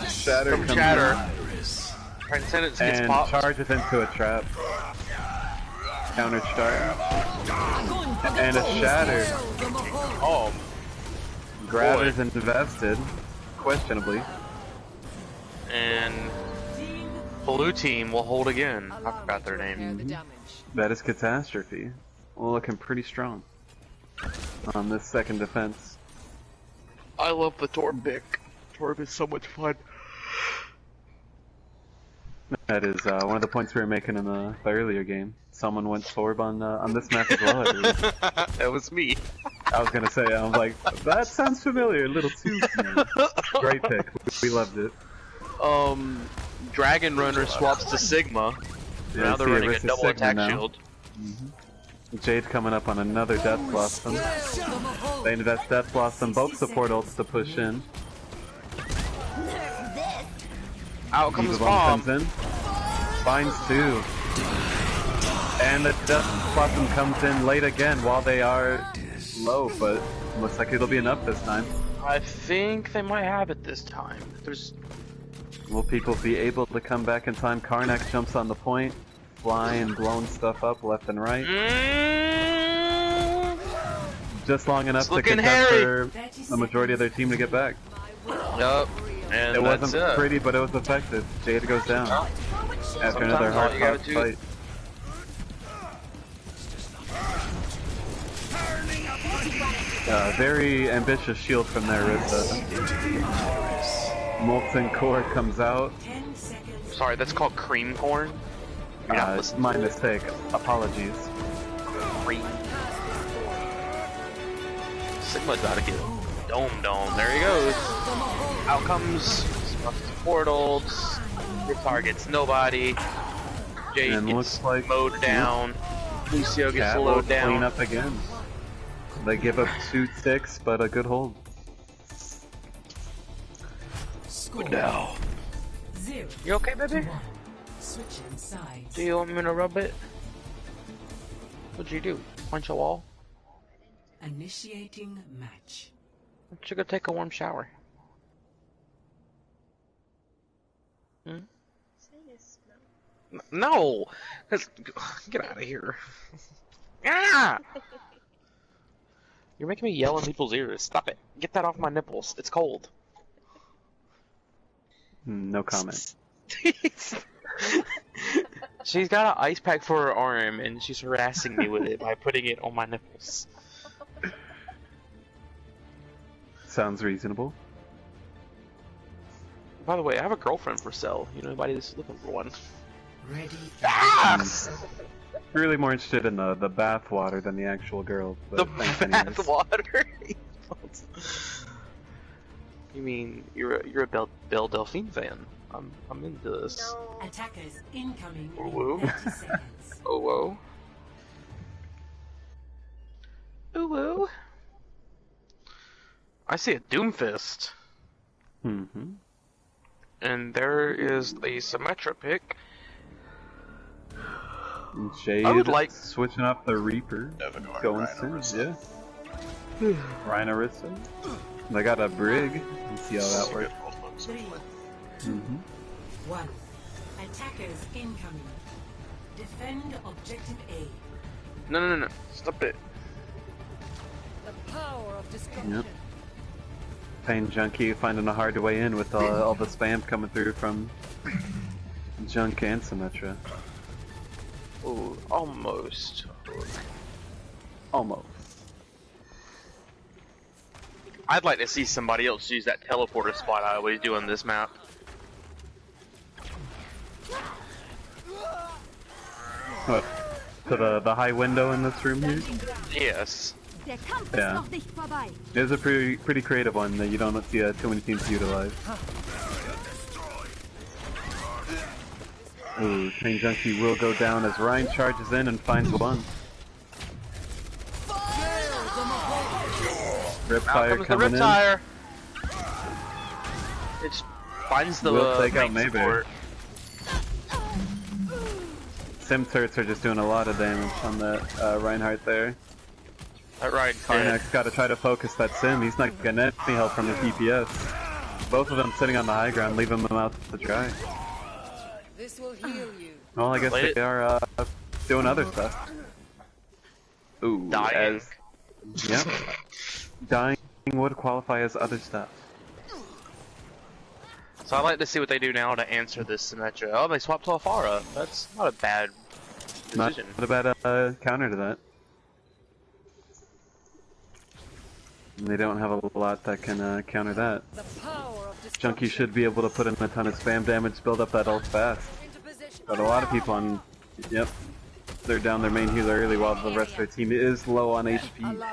[SPEAKER 2] Shatter
[SPEAKER 8] From
[SPEAKER 2] comes
[SPEAKER 8] Shatter.
[SPEAKER 2] in
[SPEAKER 8] Transcendence gets
[SPEAKER 2] and
[SPEAKER 8] popped.
[SPEAKER 2] charges into a trap. Counter charge. And a Shatter.
[SPEAKER 8] Oh,
[SPEAKER 2] Grabbers and invested. Questionably.
[SPEAKER 8] and blue team will hold again. I forgot their name.
[SPEAKER 2] That is Catastrophe. Looking pretty strong on this second defense.
[SPEAKER 8] I love the Torb pick. Torb is so much fun.
[SPEAKER 2] That is one of the points we were making in the earlier game. Someone went Torb on this map as well, I believe.
[SPEAKER 8] That was me.
[SPEAKER 2] I was gonna say, I was like, that sounds familiar, a little too familiar. Great pick, we loved it.
[SPEAKER 8] Dragon Runner swaps to Sigma.
[SPEAKER 2] Yeah,
[SPEAKER 8] Now they're
[SPEAKER 2] see,
[SPEAKER 8] running a
[SPEAKER 2] versus
[SPEAKER 8] double
[SPEAKER 2] Sigma
[SPEAKER 8] attack
[SPEAKER 2] now.
[SPEAKER 8] shield.
[SPEAKER 2] Jade coming up on another Death Blossom. They invest Death Blossom, both support ults to push in.
[SPEAKER 8] Out comes
[SPEAKER 2] Diva
[SPEAKER 8] Bomb.
[SPEAKER 2] comes in. Finds two. And the Death Blossom comes in late again while they are low, but looks like it'll be enough this time.
[SPEAKER 8] I think they might have it this time. There's
[SPEAKER 2] Will people be able to come back in time? Karnak jumps on the point, flying, blowing stuff up left and right. Just long enough to
[SPEAKER 8] looking
[SPEAKER 2] contest
[SPEAKER 8] hairy.
[SPEAKER 2] for the majority of their team to get back.
[SPEAKER 8] Yup. And
[SPEAKER 2] It
[SPEAKER 8] that's
[SPEAKER 2] wasn't
[SPEAKER 8] it.
[SPEAKER 2] pretty, but it was effective. Jade goes down after another
[SPEAKER 8] Sometimes all you gotta
[SPEAKER 2] hard-fought
[SPEAKER 8] do-
[SPEAKER 2] fight. Very ambitious shield from there, Rissa. Molten Core comes out.
[SPEAKER 3] 10 seconds.
[SPEAKER 8] Sorry, that's called cream corn. You're not listening
[SPEAKER 2] My
[SPEAKER 8] to it.
[SPEAKER 2] mistake. Apologies.
[SPEAKER 8] Cream. Sigma's about to get dome. There he goes. Out comes support ults. It targets nobody. Jade
[SPEAKER 2] And
[SPEAKER 8] gets
[SPEAKER 2] looks like-
[SPEAKER 8] mowed down. Lucio gets
[SPEAKER 2] Cat will
[SPEAKER 8] slowed
[SPEAKER 2] clean
[SPEAKER 8] down.
[SPEAKER 2] up again. They give up 2-6, but a good hold.
[SPEAKER 3] Score
[SPEAKER 8] No.
[SPEAKER 3] 0
[SPEAKER 8] You okay, baby?
[SPEAKER 3] to 1. Switching sides.
[SPEAKER 8] Do you want me to rub it? What'd you do? Punch a wall?
[SPEAKER 3] Initiating match.
[SPEAKER 8] Why don't you go take a warm shower? Hmm? No! 'Cause- get out of here. Ah! You're making me yell in people's ears. Stop it. Get that off my nipples. It's cold.
[SPEAKER 2] No comment.
[SPEAKER 8] She's got an ice pack for her arm, and she's harassing me with it by putting it on my nipples.
[SPEAKER 2] Sounds reasonable.
[SPEAKER 8] By the way, I have a girlfriend for sale. You know anybody that's looking for one?
[SPEAKER 3] Ready.
[SPEAKER 8] Ah!
[SPEAKER 2] Really more interested in the bath water than the actual girl. But
[SPEAKER 8] The
[SPEAKER 2] thanks anyways.
[SPEAKER 8] bath water. You mean you're a Belle Delphine fan? I'm into this.
[SPEAKER 7] No.
[SPEAKER 3] Attackers incoming
[SPEAKER 8] Woo.
[SPEAKER 3] in 30 seconds.
[SPEAKER 8] Oh whoa. Ooh woo. I see a Doomfist,
[SPEAKER 2] Mm-hmm.
[SPEAKER 8] and there is the Symmetra pick.
[SPEAKER 2] Jade
[SPEAKER 8] I would like-
[SPEAKER 2] switching up the Reaper.
[SPEAKER 4] Devagar,
[SPEAKER 2] Going
[SPEAKER 4] Rhino,
[SPEAKER 2] soon, yeah. Rhino. They got a Brig. Let's see how that works.
[SPEAKER 3] 3,
[SPEAKER 2] Mm-hmm.
[SPEAKER 3] 1. Attackers incoming. Defend objective A.
[SPEAKER 8] No. Stop it.
[SPEAKER 5] The power of destruction.
[SPEAKER 2] Yep. Pain Junkie finding a hard way in with all the spam coming through from Junk and Symmetra.
[SPEAKER 8] Ooh, almost.
[SPEAKER 2] Almost.
[SPEAKER 8] I'd like to see somebody else use that teleporter spot I always do on this map.
[SPEAKER 2] What? To the high window in this room here?
[SPEAKER 8] Yes.
[SPEAKER 2] Yeah. It is a pretty creative one that you don't see too many teams utilize. Ooh, Pain Junkie will go down as Ryan charges in and finds one.
[SPEAKER 8] Out
[SPEAKER 2] Riptire
[SPEAKER 8] comes the
[SPEAKER 2] coming in.
[SPEAKER 8] Riptire. It finds the
[SPEAKER 2] We'll take out
[SPEAKER 8] main
[SPEAKER 2] Mayberry.
[SPEAKER 8] support.
[SPEAKER 2] Sim turrets are just doing a lot of damage on that Reinhardt there.
[SPEAKER 8] That ride's dead.
[SPEAKER 2] Karnak's got to try to focus that sim. He's not getting any help from his DPS. Both of them sitting on the high ground, leaving them out to dry.
[SPEAKER 5] This will heal you.
[SPEAKER 2] Well, I guess they are doing other stuff. Ooh,
[SPEAKER 8] Dying.
[SPEAKER 2] Yep. Dying would qualify as other stuff.
[SPEAKER 8] So I'd like to see what they do now to answer this Symmetra. Oh, they swapped to Alfara. That's not a bad decision.
[SPEAKER 2] Not a bad counter to that. And they don't have a lot that can counter that.
[SPEAKER 5] The power of
[SPEAKER 2] Junkie should be able to put in a ton of spam damage, build up that ult fast. But a lot of people on... Yep. They're down their main healer early while the rest of their team is low on HP.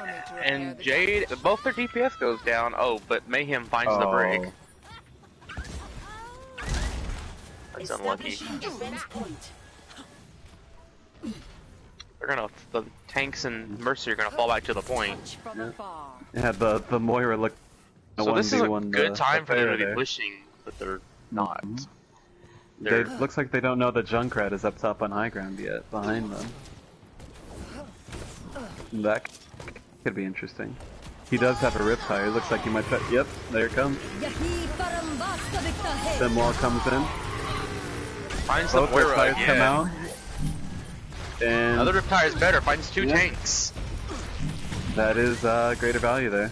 [SPEAKER 8] And Jade, both their DPS goes down. Oh, but Mayhem finds the break. That's unlucky. They're gonna, the tanks and Mercy are gonna fall back to the point.
[SPEAKER 2] Yeah, the Moira look.
[SPEAKER 8] So this is a good time for them to be pushing, but they're not.
[SPEAKER 2] They looks like they don't know the Junkrat is up top on high ground yet, behind them. That could be interesting. He does have a Riptire. Looks like he might try. Yep, there it comes. Simwall comes in.
[SPEAKER 8] Finds the
[SPEAKER 2] Both
[SPEAKER 8] Moira
[SPEAKER 2] Riptires
[SPEAKER 8] again.
[SPEAKER 2] come out. And
[SPEAKER 8] Another Riptire is better. Finds two tanks.
[SPEAKER 2] that is greater value there.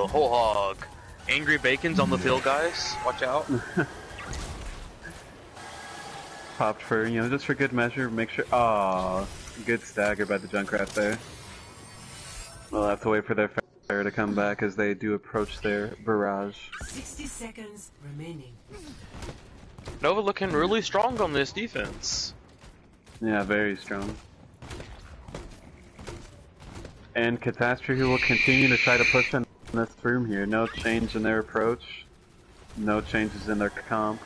[SPEAKER 8] Whole hog. Angry Bacon's on the field, guys. Watch out.
[SPEAKER 2] Popped for, you know, just for good measure. Make sure. Aww, good stagger by the Junkrat there. We'll have to wait for their fire to come back as they do approach their barrage.
[SPEAKER 3] 60 seconds remaining.
[SPEAKER 8] Nova looking really strong on this defense.
[SPEAKER 2] Yeah, very strong. And Catastrophe will continue to try to push in this room here. No change in their approach. No changes in their comp.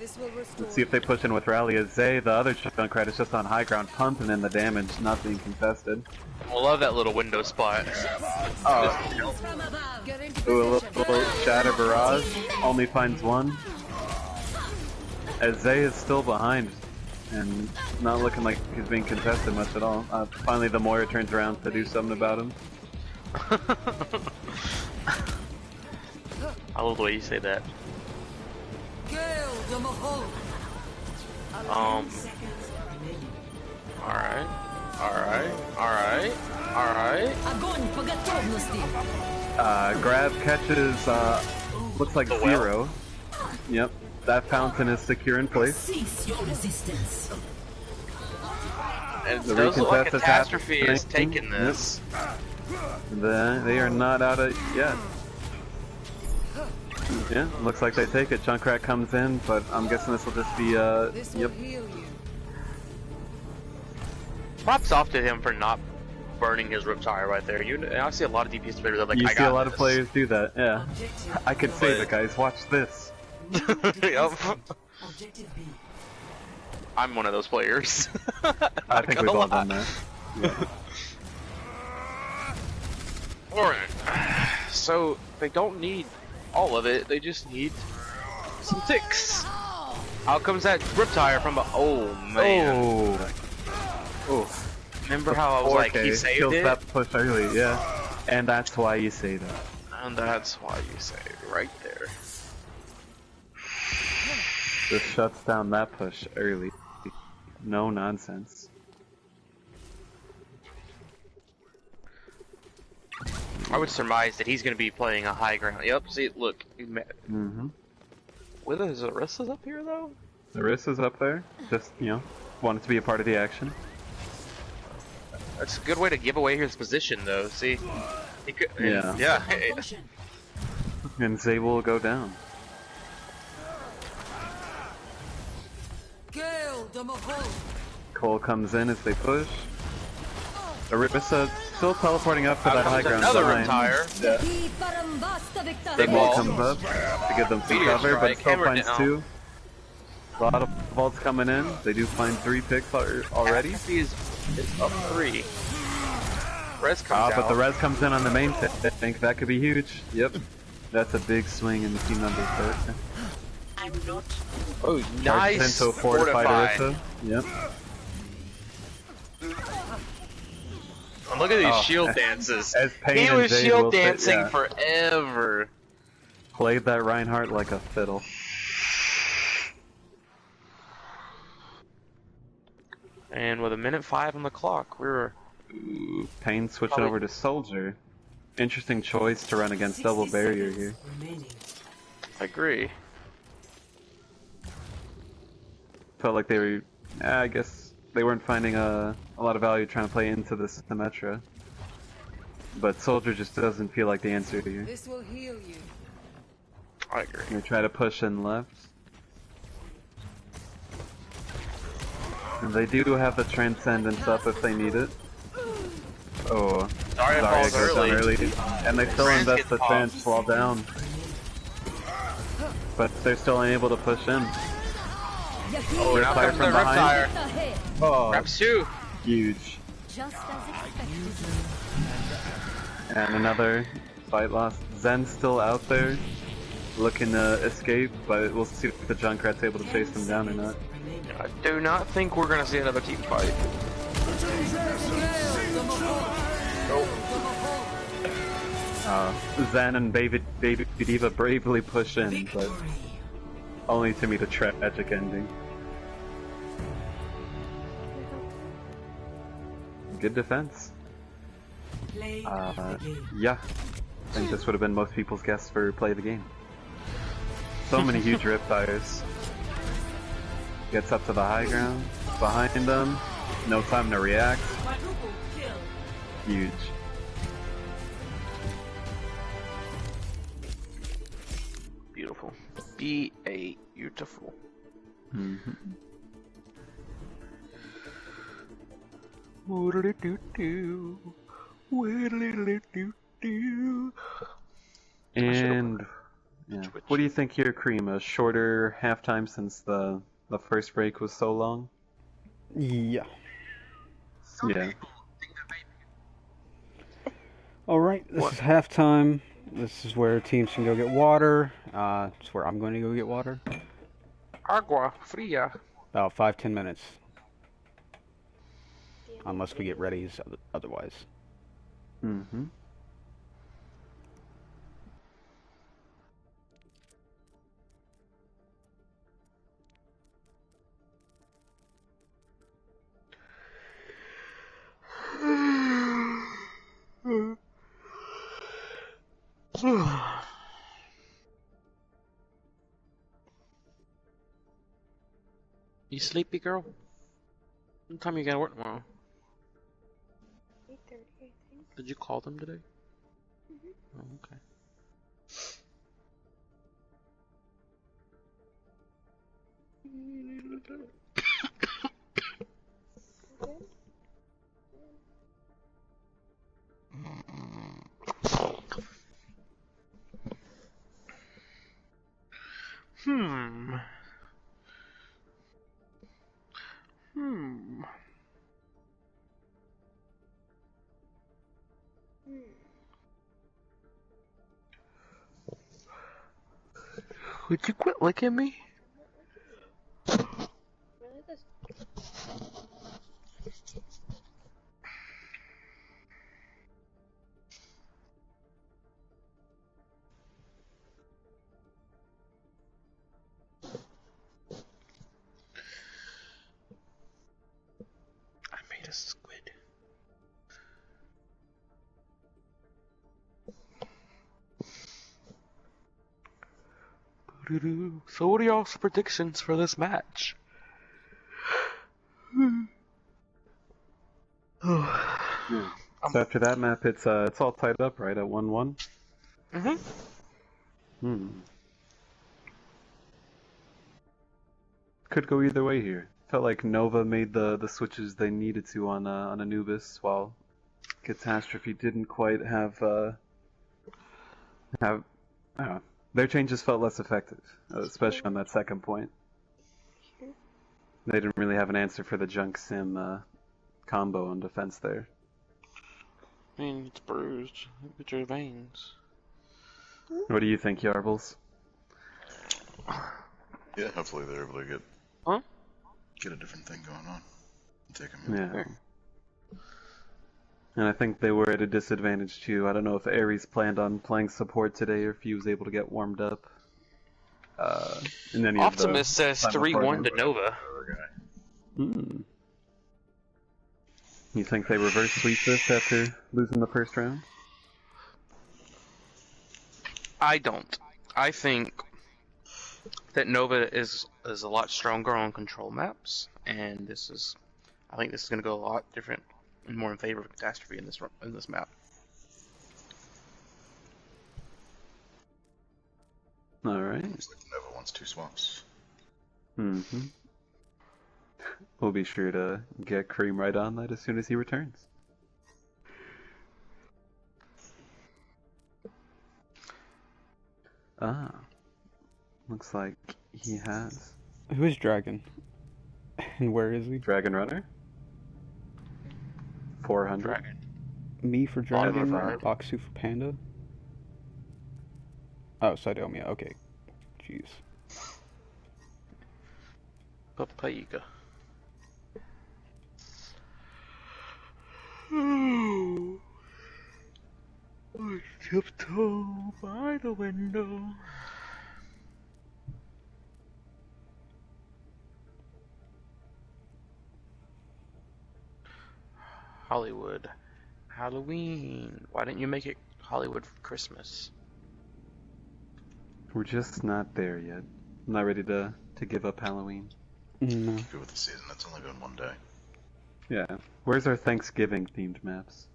[SPEAKER 2] Let's see if they push in with Rally. As Zay, the other Junkrat, is just on high ground, pumping in the damage, not being contested.
[SPEAKER 8] I love that little window spot.
[SPEAKER 2] Oh. Ooh, a little Shatter Barrage. Only finds one. As Zay is still behind. And not looking like he's being contested much at all. Finally the Moira turns around to do something about him.
[SPEAKER 8] I love the way you say that. Alright.
[SPEAKER 2] Grab catches, looks like zero. Yep, that fountain is secure in place.
[SPEAKER 8] And it does look like Catastrophe is taking this.
[SPEAKER 2] They are not out of yet. Yeah, looks like they take it. Junkrat comes in, but I'm guessing this will just be, yep.
[SPEAKER 8] Props off to him for not burning his Riptire right there. I see a lot of DPS players that are like,
[SPEAKER 2] you
[SPEAKER 8] I
[SPEAKER 2] see a
[SPEAKER 8] got
[SPEAKER 2] lot
[SPEAKER 8] this.
[SPEAKER 2] of players do that, yeah. I could save it, guys. Watch this.
[SPEAKER 8] Yep.
[SPEAKER 3] Objective B.
[SPEAKER 8] I'm one of those players.
[SPEAKER 2] I think we've all done that. Yeah.
[SPEAKER 8] Alright. So, they don't need all of it, they just need some ticks. Out comes that Riptire from a... Oh, man.
[SPEAKER 2] Oh.
[SPEAKER 8] Remember how I was like, he saved
[SPEAKER 2] kills
[SPEAKER 8] it?
[SPEAKER 2] that push early, yeah. And that's why you say that.
[SPEAKER 8] And that's why you say it right there.
[SPEAKER 2] Just shuts down that push early. No nonsense.
[SPEAKER 8] I would surmise that he's going to be playing a high ground. Yep, see, look. Whether his Arissa's up here, though?
[SPEAKER 2] Arissa's up there. Just, you know, wanted to be a part of the action.
[SPEAKER 8] That's a good way to give away his position, though. See? He could,
[SPEAKER 2] Yeah.
[SPEAKER 8] Yeah.
[SPEAKER 2] And Zay will go down. Cole comes in as they push. Arissa still teleporting up to that high ground
[SPEAKER 8] Another
[SPEAKER 2] behind.
[SPEAKER 8] Riptire.
[SPEAKER 2] Yeah.
[SPEAKER 8] Big
[SPEAKER 2] Wall
[SPEAKER 8] wall.
[SPEAKER 2] comes up to give them some
[SPEAKER 8] Meteor
[SPEAKER 2] cover, but
[SPEAKER 8] strike,
[SPEAKER 2] still
[SPEAKER 8] hammer
[SPEAKER 2] finds
[SPEAKER 8] down.
[SPEAKER 2] two. A lot of vaults coming in. They do find 3 picks already.
[SPEAKER 8] Catastrophe is up 3. Res comes out.
[SPEAKER 2] But the res comes in on the main tank. I think that could be huge. Yep. That's a big swing in the team numbers there.
[SPEAKER 8] Oh, nice.
[SPEAKER 2] Pinto fortified Arissa. Yep.
[SPEAKER 8] Look at these
[SPEAKER 2] Oh,
[SPEAKER 8] shield dances.
[SPEAKER 2] as Payne
[SPEAKER 8] He
[SPEAKER 2] and
[SPEAKER 8] was
[SPEAKER 2] Jade
[SPEAKER 8] shield
[SPEAKER 2] will say-
[SPEAKER 8] dancing
[SPEAKER 2] yeah.
[SPEAKER 8] forever.
[SPEAKER 2] Played that Reinhardt like a fiddle.
[SPEAKER 8] And with 1:05 on the clock, we were.
[SPEAKER 2] Ooh, Payne switching
[SPEAKER 8] Probably-
[SPEAKER 2] over to Soldier. Interesting choice to run against
[SPEAKER 3] 60
[SPEAKER 2] double barrier
[SPEAKER 3] seconds
[SPEAKER 2] here.
[SPEAKER 3] remaining.
[SPEAKER 8] I agree.
[SPEAKER 2] Felt like they were, I guess they weren't finding a lot of value trying to play into this Symmetra. But Soldier just doesn't feel like the answer here.
[SPEAKER 5] This will heal you.
[SPEAKER 8] I agree.
[SPEAKER 2] They try to push in left. And they do have the Transcendence up if they need it. Oh,
[SPEAKER 8] Zarya
[SPEAKER 2] Zarya
[SPEAKER 8] falls
[SPEAKER 2] goes down
[SPEAKER 8] early.
[SPEAKER 2] early. And they still
[SPEAKER 8] Trance
[SPEAKER 2] invest
[SPEAKER 8] gets
[SPEAKER 2] the
[SPEAKER 8] popped.
[SPEAKER 2] Trance while down. But they're still unable to push in.
[SPEAKER 8] Oh, now
[SPEAKER 2] Fire
[SPEAKER 8] comes the
[SPEAKER 2] from
[SPEAKER 8] Reptire.
[SPEAKER 2] behind. Oh,
[SPEAKER 8] Grabs two.
[SPEAKER 2] huge.
[SPEAKER 6] Just as expected.
[SPEAKER 2] And another fight lost. Zen's still out there, looking to escape, but we'll see if the Junkrat's able to chase him down or not.
[SPEAKER 8] I do not think we're gonna see another team fight.
[SPEAKER 2] Zen and Baby Diva bravely push in, but only to meet a tragic ending. Good defense.
[SPEAKER 3] Play of the game.
[SPEAKER 2] Yeah, I think this would have been most people's guess for play of the game. So many huge riptires. Gets up to the high ground, behind them, no time to react.
[SPEAKER 3] Quadruple kill.
[SPEAKER 2] Huge.
[SPEAKER 8] Beautiful. Beautiful.
[SPEAKER 2] Mm-hmm. And yeah. What do you think here, Cream? A shorter halftime since the first break was so long?
[SPEAKER 1] Yeah.
[SPEAKER 2] Yeah.
[SPEAKER 1] Alright, this is halftime. This is where teams can go get water. It's where I'm going to go get water.
[SPEAKER 8] Agua fria.
[SPEAKER 1] About 5-10 minutes. Unless we get ready otherwise.
[SPEAKER 2] Mm-hmm.
[SPEAKER 8] You sleepy, girl? What time you gotta work tomorrow?
[SPEAKER 7] 8:30, I think.
[SPEAKER 8] Did you call them today? Oh, okay. Hmm. Would you quit licking me?
[SPEAKER 7] Really, this
[SPEAKER 8] I made a squid. So what are y'all's predictions for this match?
[SPEAKER 2] Yeah. So after that map, it's all tied up, right, at 1-1?
[SPEAKER 8] Mm-hmm.
[SPEAKER 2] Hmm. Could go either way here. Felt like Nova made the switches they needed to on Anubis, while Catastrophe didn't quite have I don't know. Their changes felt less effective, especially on that second point. They didn't really have an answer for the Junk Sim combo on defense there.
[SPEAKER 8] I mean, it's bruised. Look at your veins.
[SPEAKER 2] What do you think, Yarbles?
[SPEAKER 4] Yeah, hopefully they're able to get a different thing going on. Take a minute.
[SPEAKER 2] Yeah. And I think they were at a disadvantage too. I don't know if Ares planned on playing support today or if he was able to get warmed up. In any
[SPEAKER 8] Optimus
[SPEAKER 2] of
[SPEAKER 8] says
[SPEAKER 2] the
[SPEAKER 8] 3-1 to Nova.
[SPEAKER 2] Hmm. You think they reverse sweep this after losing the first round?
[SPEAKER 8] I don't. I think that Nova is a lot stronger on control maps, and I think this is going to go a lot different and more in favor of Catastrophe in this map.
[SPEAKER 2] All right.
[SPEAKER 4] Looks like Nova wants 2 swaps.
[SPEAKER 2] Mm-hmm. We'll be sure to get Cream right on that as soon as he returns. Ah. Looks like he has.
[SPEAKER 1] Who is Dragon? And where is he?
[SPEAKER 2] Dragon Runner? 400.
[SPEAKER 8] Dragon.
[SPEAKER 1] Me for Dragon,
[SPEAKER 8] Bonfire.
[SPEAKER 1] Baksu for Panda. Oh, Sidomia, okay. Jeez.
[SPEAKER 8] Papayika. I tiptoe by the window. Hollywood. Halloween. Why didn't you make it Hollywood for Christmas?
[SPEAKER 2] We're just not there yet. I'm not ready to give up Halloween.
[SPEAKER 1] No.
[SPEAKER 4] Good with the season, it's only been 1 day.
[SPEAKER 2] Yeah. Where's our Thanksgiving themed maps?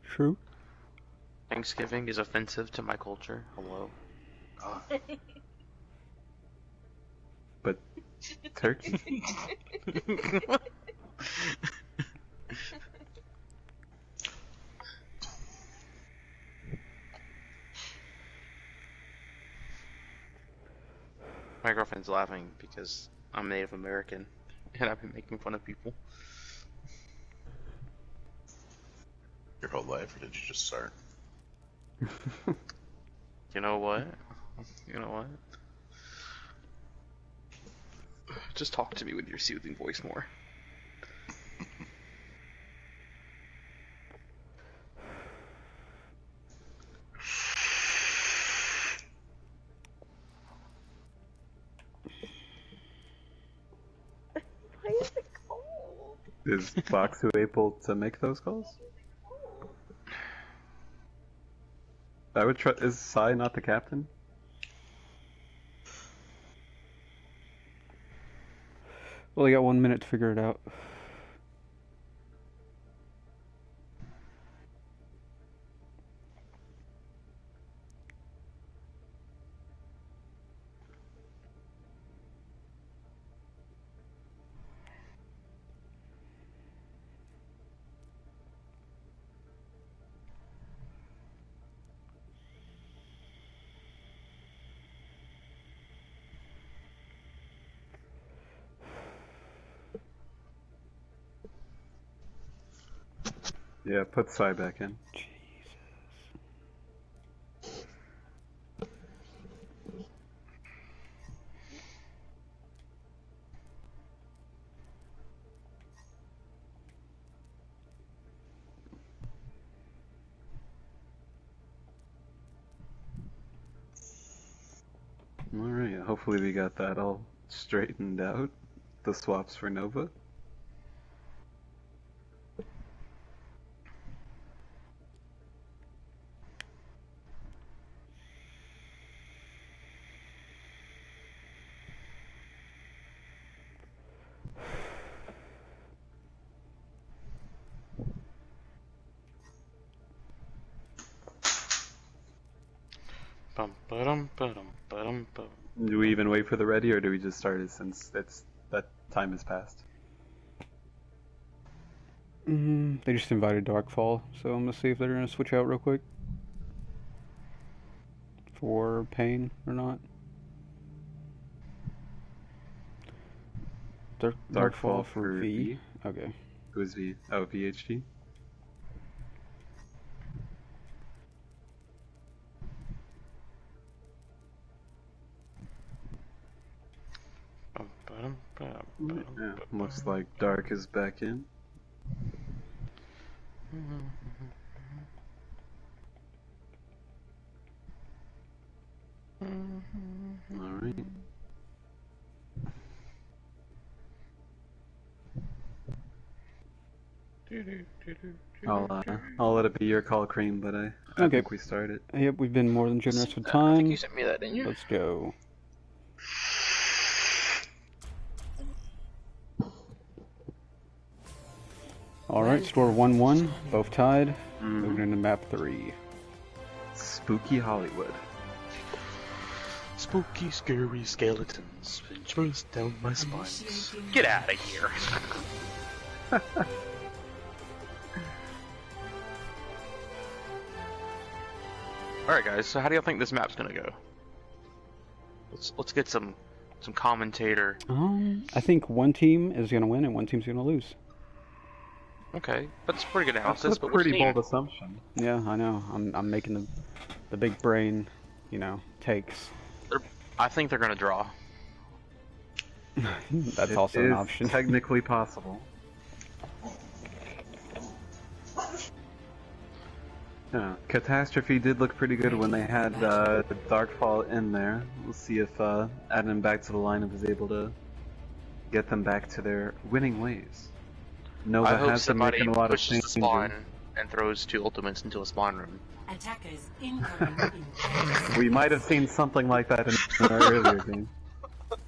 [SPEAKER 1] True.
[SPEAKER 8] Thanksgiving is offensive to my culture. Hello.
[SPEAKER 2] But turkey?
[SPEAKER 8] My girlfriend's laughing because I'm Native American and I've been making fun of people.
[SPEAKER 4] Your whole life, or did you just start?
[SPEAKER 8] You know what? You know what? Just talk to me with your soothing voice more.
[SPEAKER 7] Why is it cold?
[SPEAKER 2] Is Foxu able to make those calls? I would try. Is Sai not the captain?
[SPEAKER 1] Well, you got 1 minute to figure it out.
[SPEAKER 2] Yeah, put Sai back in. Alright, hopefully we got that all straightened out. The swaps for Nova.
[SPEAKER 8] Bum, ba-dum, ba-dum, ba-dum, bum.
[SPEAKER 2] Do we even wait for the ready, or do we just start it since that time has passed?
[SPEAKER 1] They just invited Darkfall, so I'm gonna see if they're gonna switch out real quick. For Pain or not. Darkfall for V? Okay.
[SPEAKER 2] Who's V? Oh, VHD?
[SPEAKER 8] Bum, ba-dum, ba-dum,
[SPEAKER 2] Yeah,
[SPEAKER 8] ba-dum, ba-dum.
[SPEAKER 2] looks like Dark is back in. Alright. I'll let it be your call, Cream, but I
[SPEAKER 1] Okay.
[SPEAKER 2] think we started.
[SPEAKER 1] Yep, we've been more than generous with
[SPEAKER 8] I think
[SPEAKER 1] time.
[SPEAKER 8] you sent me that, didn't you?
[SPEAKER 1] Let's go. Alright, score 1-1, both tied. Moving into map 3.
[SPEAKER 2] Spooky Hollywood.
[SPEAKER 8] Spooky, scary skeletons pinch down my spine. Get out of here. Alright guys, so how do y'all think this map's gonna go? Let's get some commentator.
[SPEAKER 1] I think one team is gonna win and one team's gonna lose.
[SPEAKER 8] Okay, that's a pretty good
[SPEAKER 2] That's
[SPEAKER 8] analysis,
[SPEAKER 2] a
[SPEAKER 8] but
[SPEAKER 2] pretty
[SPEAKER 8] which team?
[SPEAKER 2] bold assumption.
[SPEAKER 1] Yeah, I know. I'm making the big brain, takes.
[SPEAKER 8] I think they're gonna draw.
[SPEAKER 1] That's
[SPEAKER 2] It
[SPEAKER 1] also an
[SPEAKER 2] is
[SPEAKER 1] option.
[SPEAKER 2] technically possible. Yeah, Catastrophe did look pretty good when they had Darkfall in there. We'll see if adding them back to the lineup is able to get them back to their winning ways. Nova
[SPEAKER 8] I hope
[SPEAKER 2] has been
[SPEAKER 8] somebody
[SPEAKER 2] making a lot of
[SPEAKER 8] pushes the
[SPEAKER 2] changes.
[SPEAKER 8] spawn and throws 2 ultimates into a spawn room.
[SPEAKER 3] Attackers incoming in
[SPEAKER 2] We might have seen something like that in our earlier game.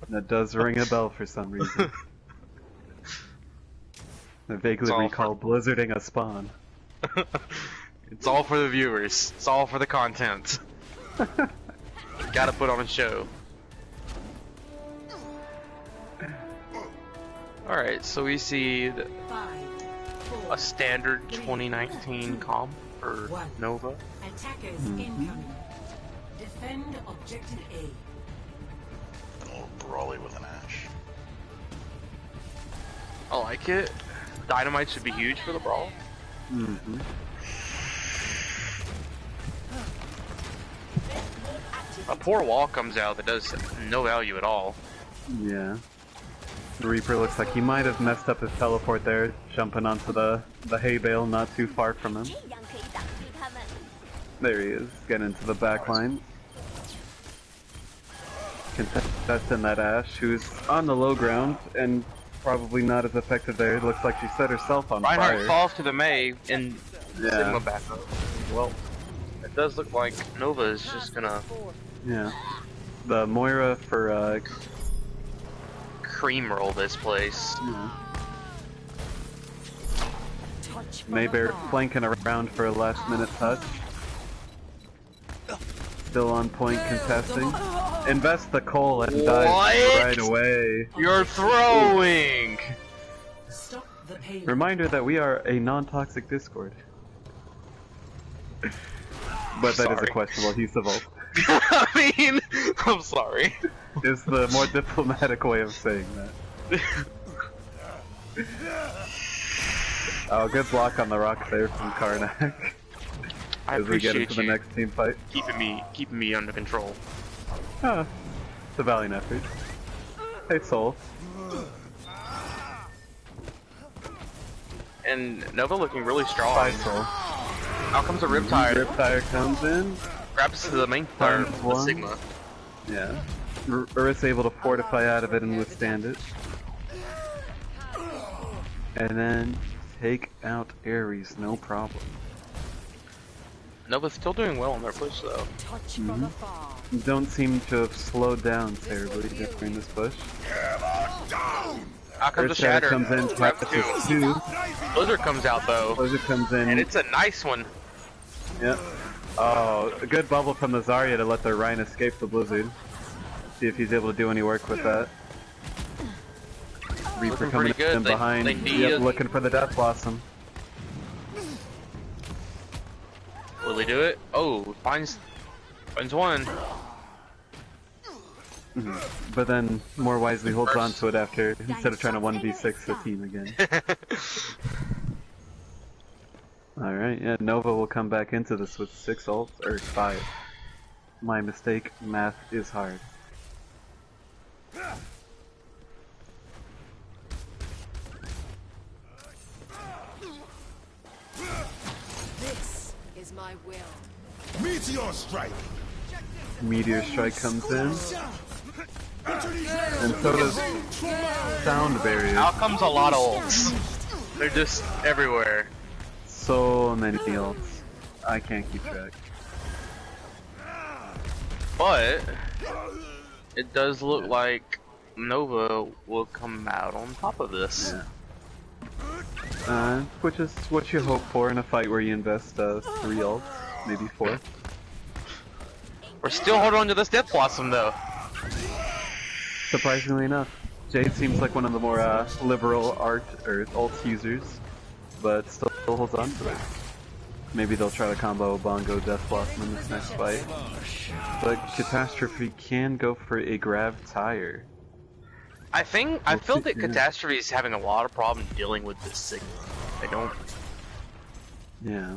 [SPEAKER 2] That does ring a bell for some reason. I vaguely
[SPEAKER 8] It's all
[SPEAKER 2] recall blizzarding a spawn.
[SPEAKER 8] It's all for the viewers. It's all for the content. Gotta put on a show. Alright, so we see
[SPEAKER 3] 5, 4,
[SPEAKER 8] a standard 2019 comp for Nova.
[SPEAKER 3] attackers incoming. Defend objective A.
[SPEAKER 4] A little brawly with an Ash.
[SPEAKER 8] I like it. Dynamite should be huge for the brawl.
[SPEAKER 2] Mm-hmm.
[SPEAKER 8] A poor wall comes out that does no value at all.
[SPEAKER 2] Yeah. The Reaper looks like he might have messed up his teleport there, jumping onto the hay bale not too far from him. There he is, getting into the back line. Contesting that Ash, who's on the low ground and probably not as effective there. It looks like she set herself on
[SPEAKER 8] Reinhardt
[SPEAKER 2] fire.
[SPEAKER 8] falls to the Mei and
[SPEAKER 2] Yeah.
[SPEAKER 8] Sigma back up. Well, it does look like Nova is just gonna
[SPEAKER 2] Yeah. The Moira for
[SPEAKER 8] cream roll this place.
[SPEAKER 2] Maybear flanking around for a last minute touch. Still on point contesting. Invest the coal and dive
[SPEAKER 8] What?
[SPEAKER 2] right away.
[SPEAKER 8] You're throwing!
[SPEAKER 3] Stop the payload.
[SPEAKER 2] Reminder that we are a non-toxic Discord. But that is a
[SPEAKER 8] Sorry.
[SPEAKER 2] questionable use of ult.
[SPEAKER 8] I mean, I'm sorry.
[SPEAKER 2] Is the more diplomatic way of saying that. Oh, good block on the rock there from Karnak.
[SPEAKER 8] I
[SPEAKER 2] As we get
[SPEAKER 8] appreciate
[SPEAKER 2] into the
[SPEAKER 8] you
[SPEAKER 2] next team fight.
[SPEAKER 8] keeping me under control.
[SPEAKER 2] Ah, it's a valiant effort. Hey, Soul.
[SPEAKER 8] And Nova looking really strong.
[SPEAKER 2] Bye, Soul.
[SPEAKER 8] Out comes a Riptide.
[SPEAKER 2] Riptire comes in.
[SPEAKER 8] Grabs to the main or
[SPEAKER 2] Finds
[SPEAKER 8] the
[SPEAKER 2] one.
[SPEAKER 8] Sigma.
[SPEAKER 2] Yeah. Urus able to fortify out of it and withstand it. And then take out Ares, no problem.
[SPEAKER 8] Nova's still doing well on their push though.
[SPEAKER 5] Touch from afar.
[SPEAKER 2] Don't seem to have slowed down terribly during this push.
[SPEAKER 8] Out comes a
[SPEAKER 2] Earth
[SPEAKER 8] Shatter.
[SPEAKER 2] comes in,
[SPEAKER 8] Grabs
[SPEAKER 2] practices
[SPEAKER 8] 2.
[SPEAKER 2] two.
[SPEAKER 8] Blizzard comes out though.
[SPEAKER 2] Blizzard comes in.
[SPEAKER 8] And it's a nice one.
[SPEAKER 2] Yep. Oh, a good bubble from the Zarya to let the Rhine escape the Blizzard. See if he's able to do any work with that. Reaper
[SPEAKER 8] Looking
[SPEAKER 2] coming
[SPEAKER 8] pretty good.
[SPEAKER 2] in
[SPEAKER 8] They
[SPEAKER 2] behind.
[SPEAKER 8] need
[SPEAKER 2] Yep,
[SPEAKER 8] a-
[SPEAKER 2] looking for the Death Blossom.
[SPEAKER 8] Will he do it? Oh, finds one.
[SPEAKER 2] But then, more wisely holds on to it after, instead of trying to 1v6 the team again. Alright, yeah, Nova will come back into this with 6 ults, or 5. My mistake, math is hard.
[SPEAKER 9] Meteor strike.
[SPEAKER 2] Meteor strike comes in, and so does sound barrier.
[SPEAKER 8] Out comes a lot of ults. They're just everywhere.
[SPEAKER 2] So many ults. I can't keep track.
[SPEAKER 8] But it does look like Nova will come out on top of this.
[SPEAKER 2] Yeah. Which is what you hope for in a fight where you invest 3 ults, maybe 4.
[SPEAKER 8] We're still holding on to this Death Blossom though.
[SPEAKER 2] Surprisingly enough, Jade seems like one of the more liberal ult users, but still holds on to it. Maybe they'll try to combo Bongo Death Blossom in this next fight. But Catastrophe can go for a Grav Tire.
[SPEAKER 8] I feel that Catastrophe is having a lot of problems dealing with this signal. They don't.
[SPEAKER 2] Yeah.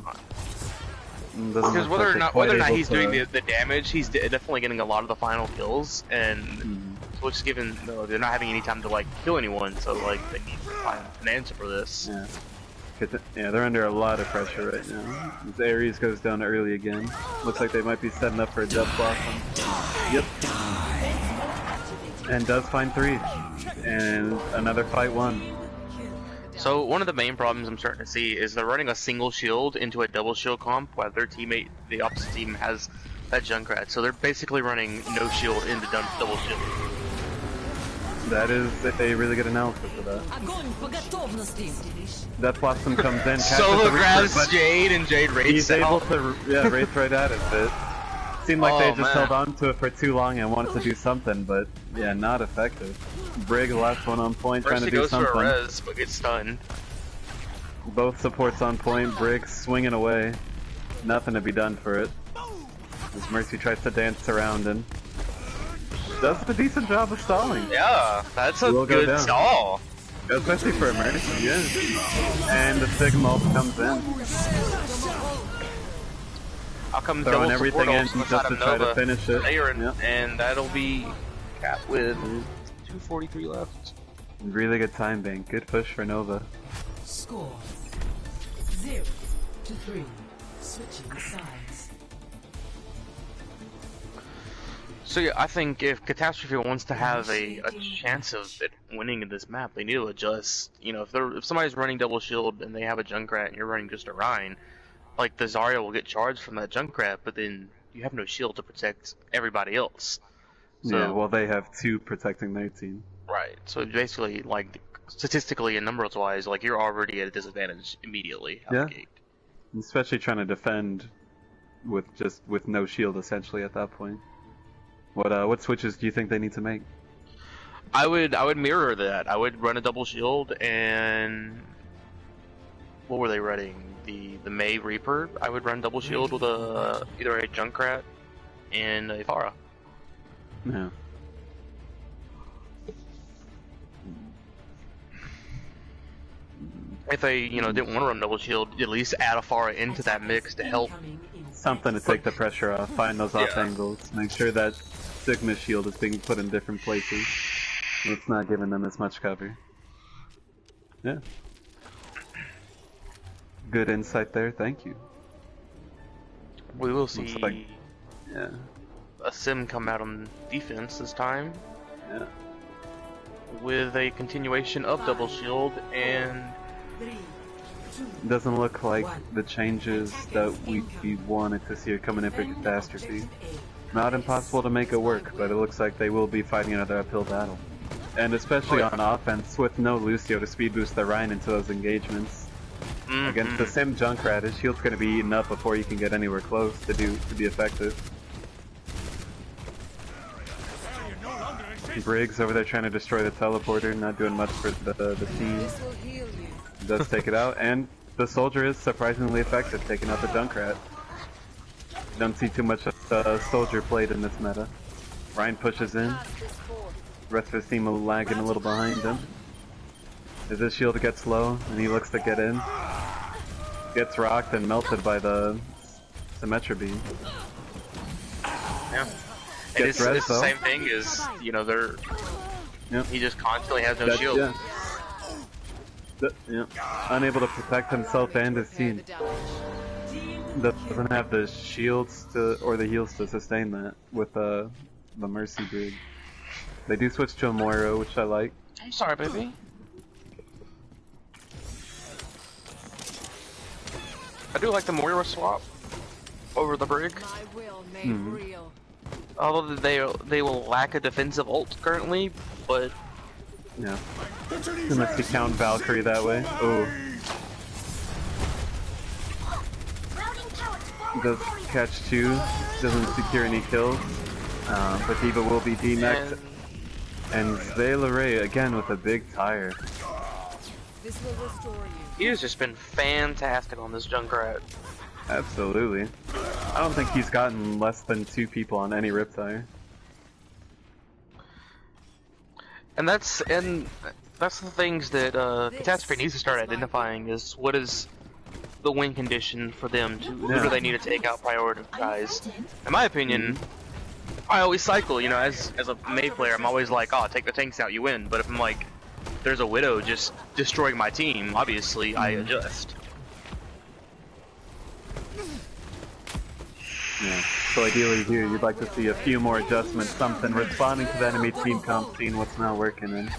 [SPEAKER 8] Because whether or not he's doing the damage, he's definitely getting a lot of the final kills, and so it's given they're not having any time to like kill anyone, so like they need to find an answer for this.
[SPEAKER 2] Yeah. Yeah, they're under a lot of pressure right now. As Ares goes down early again. Looks like they might be setting up for a Death Blossom. Yep. And does find 3. And another fight won.
[SPEAKER 8] So one of the main problems I'm starting to see is they're running a single shield into a double shield comp while their teammate, the opposite team, has that Junkrat. So they're basically running no shield into double shield.
[SPEAKER 2] That is a really good analysis of that. Death Blossom comes in,
[SPEAKER 8] Solo grabs Jade, and Jade raids
[SPEAKER 2] he's able to race right at it. Seemed like they just held on to it for too long and wanted to do something, but yeah, not effective. Brig, the last one on point,
[SPEAKER 8] First
[SPEAKER 2] trying to do something.
[SPEAKER 8] For a res, but gets stunned.
[SPEAKER 2] Both supports on point, Brig swinging away. Nothing to be done for it. As Mercy tries to dance around and does a decent job of stalling.
[SPEAKER 8] Yeah, that's a good stall.
[SPEAKER 2] Especially for a Mercy, yeah. And the Sigma comes in.
[SPEAKER 8] I'll come
[SPEAKER 2] throwing everything in just to try to finish it.
[SPEAKER 8] And that'll be capped with 2:43 left.
[SPEAKER 2] Really good time bank. Good push for Nova.
[SPEAKER 3] Score 0-3. Switching sides.
[SPEAKER 8] So yeah, I think if Catastrophe wants to have a chance of it winning in this map, they need to adjust. You know, if somebody's running double shield and they have a Junkrat and you're running just a Rhine, like the Zarya will get charged from that Junkrat, but then you have no shield to protect everybody else. So,
[SPEAKER 2] yeah, well they have 2 protecting their team.
[SPEAKER 8] Right. So basically, like statistically and numbers wise, like you're already at a disadvantage immediately out the gate.
[SPEAKER 2] Especially trying to defend with no shield essentially at that point. What switches do you think they need to make?
[SPEAKER 8] I would mirror that. I would run a double shield, and what were they running? The May Reaper. I would run double shield with either a Junkrat and a Pharah.
[SPEAKER 2] Yeah.
[SPEAKER 8] If they didn't want to run double shield, at least add a Pharah into that mix to help.
[SPEAKER 2] Something to take the pressure off, find those off angles, make sure that Sigma shield is being put in different places. It's not giving them as much cover. Yeah. Good insight there, thank you.
[SPEAKER 8] We will see
[SPEAKER 2] yeah.
[SPEAKER 8] a Sim come out on defense this time.
[SPEAKER 2] Yeah.
[SPEAKER 8] With a continuation of double shield, and
[SPEAKER 2] doesn't look like the changes that we wanted to see are coming in for Catastrophe. Not impossible to make it work, but it looks like they will be fighting another uphill battle. And especially on offense, with no Lucio to speed boost the Rhine into those engagements. Against the Sim Junkrat, his shield's going to be eaten up before you can get anywhere close to be effective. Briggs over there trying to destroy the teleporter, not doing much for the team. Does take it out, and the soldier is surprisingly effective, taking out the Junkrat. Don't see too much of the soldier played in this meta. Ryan pushes in. Rest of his team lagging a little behind him. As his shield gets low, and he looks to get in. Gets rocked and melted by the Symmetra beam.
[SPEAKER 8] Yeah. It's the same thing as, they're...
[SPEAKER 2] Yep.
[SPEAKER 8] He just constantly has no shield.
[SPEAKER 2] Yeah. Unable to protect himself and his team. Doesn't have the shields to or the heals to sustain that with the Mercy Brig. They do switch to a Moira, which I like.
[SPEAKER 8] I'm sorry, baby. I do like the Moira swap over the Brig.
[SPEAKER 5] My will made real.
[SPEAKER 8] Although they will lack a defensive ult currently, but
[SPEAKER 2] Yeah. Unless you count Valkyrie that way. Oh. Does catch 2, doesn't secure any kills. But Diva will be demexed. And Zayla again with a big tire.
[SPEAKER 5] This will restore you.
[SPEAKER 8] he has just been fantastic on this Junkrat.
[SPEAKER 2] Absolutely. I don't think he's gotten less than 2 people on any Riptire.
[SPEAKER 8] And that's the things that Catastrophe needs to start identifying is what is the win condition for them to who do they need to take out prioritize. In my opinion, I always cycle, you know, as a Mei player, I'm always like, oh, take the tanks out, you win. But if I'm like, there's a Widow just destroying my team, obviously I adjust.
[SPEAKER 2] Yeah. So ideally here, you'd like to see a few more adjustments, something responding to the enemy team comp, seeing what's not working, and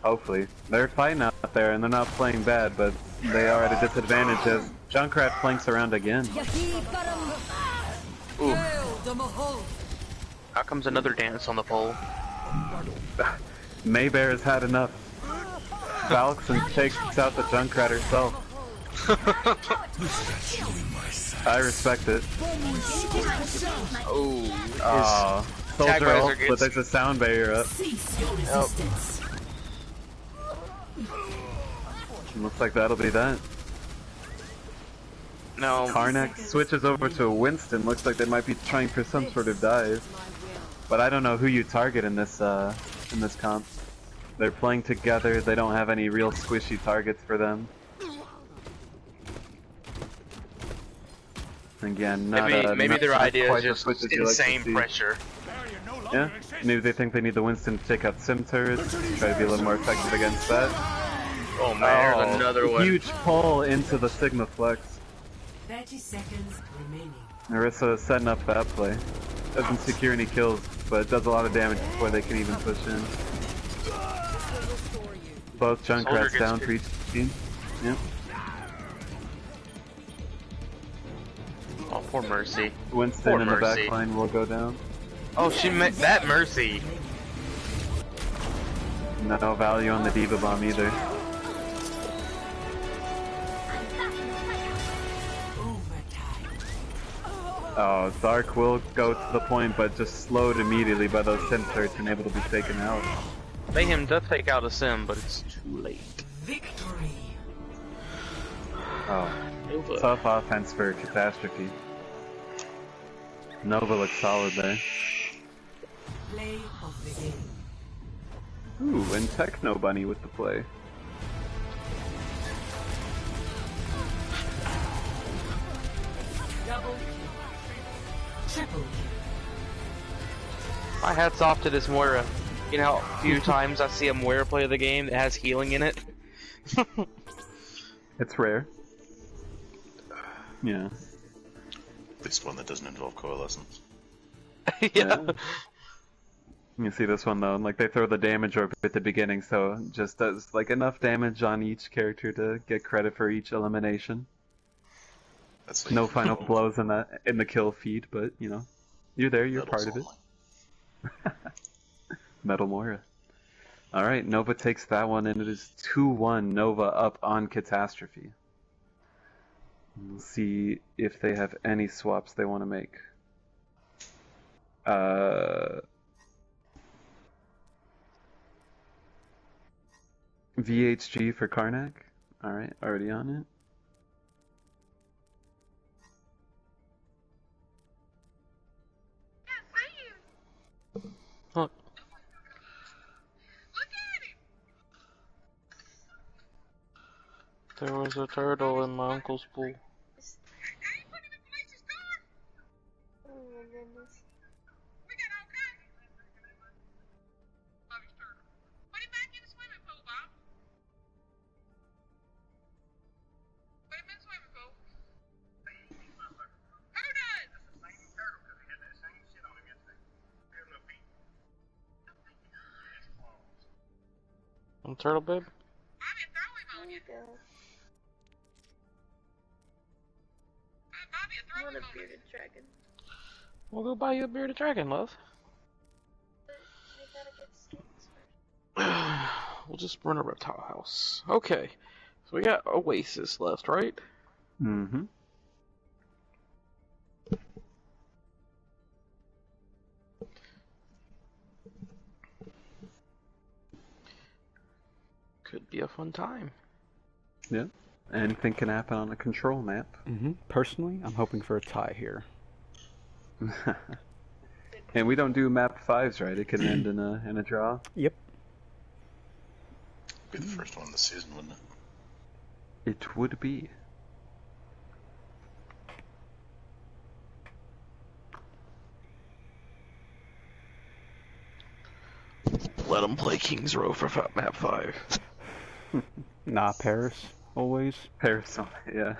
[SPEAKER 2] hopefully. They're fighting out there, and they're not playing bad, but they are at a disadvantage as Junkrat flanks around again.
[SPEAKER 8] Ooh. Out comes another dance on the pole.
[SPEAKER 2] Maybear has had enough. Valks and takes out the Junkrat herself. I respect it.
[SPEAKER 8] Oh,
[SPEAKER 2] soldier ult, but there's a sound barrier up.
[SPEAKER 8] Yep.
[SPEAKER 2] Looks like that'll be that.
[SPEAKER 8] No.
[SPEAKER 2] Karnak switches over to Winston. Looks like they might be trying for some sort of dive. But I don't know who you target in this comp. They're playing together. They don't have any real squishy targets for them. Again,
[SPEAKER 8] maybe their idea
[SPEAKER 2] quite
[SPEAKER 8] is just
[SPEAKER 2] as you like to
[SPEAKER 8] insane
[SPEAKER 2] see.
[SPEAKER 8] pressure.
[SPEAKER 2] Yeah, maybe they think they need the Winston to take out Sim turrets, try to be a little more effective against that.
[SPEAKER 8] Oh man, there's another one.
[SPEAKER 2] Huge pull into the Sigma Flex.
[SPEAKER 3] 30 seconds remaining.
[SPEAKER 2] Narissa is setting up that play. Doesn't secure any kills, but does a lot of damage before they can even push in. Both Junkrats down for each team. Yep.
[SPEAKER 8] Oh, poor Mercy.
[SPEAKER 2] Winston
[SPEAKER 8] Poor
[SPEAKER 2] in the
[SPEAKER 8] Mercy.
[SPEAKER 2] back line will go down.
[SPEAKER 8] Oh, she meant that Mercy.
[SPEAKER 2] No value on the Diva Bomb either. Oh, Zark will go to the point, but just slowed immediately by those Sim turrets and able to be taken out.
[SPEAKER 8] Mayhem does take out a Sim, but it's too late.
[SPEAKER 3] Victory.
[SPEAKER 2] Oh,
[SPEAKER 8] Nova.
[SPEAKER 2] tough offense for Catastrophe. Nova looks solid there.
[SPEAKER 3] Play of the game.
[SPEAKER 2] Ooh, and Techno Bunny with the play.
[SPEAKER 3] Double kill. Triple kill.
[SPEAKER 8] My hat's off to this Moira. You know how few times I see a Moira play the game that has healing in it?
[SPEAKER 2] It's rare. Yeah.
[SPEAKER 4] At least one that doesn't involve coalescence.
[SPEAKER 8] Yeah.
[SPEAKER 2] You see this one though, like they throw the damage orb at the beginning, so it just does like enough damage on each character to get credit for each elimination.
[SPEAKER 4] That's
[SPEAKER 2] No final blows in the kill feed, but you know, you're there, you're part of it. Metal Moira. Alright, Nova takes that one, and it is 2-1 Nova up on Catastrophe. We'll see if they have any swaps they want to make. VHG for Karnak. Alright, already on it.
[SPEAKER 8] Look. There was a turtle in my uncle's pool.
[SPEAKER 7] Oh my goodness.
[SPEAKER 8] On Turtle Babe?
[SPEAKER 7] There you go. I want a bearded dragon.
[SPEAKER 8] We'll go buy you a bearded dragon, love.
[SPEAKER 7] But I gotta get skins first.
[SPEAKER 8] We'll just run a reptile house. Okay. So we got Oasis left, right?
[SPEAKER 2] Mm-hmm.
[SPEAKER 8] Could be a fun time.
[SPEAKER 2] Yeah. Anything can happen on a control map.
[SPEAKER 1] Personally, I'm hoping for a tie here.
[SPEAKER 2] And we don't do map 5s, right? It can end in a draw.
[SPEAKER 1] Yep.
[SPEAKER 4] Be the first one of the season, wouldn't it?
[SPEAKER 2] It would be.
[SPEAKER 8] Let them play Kings Row for map 5.
[SPEAKER 1] Nah, Paris, always.
[SPEAKER 2] Paris, yeah.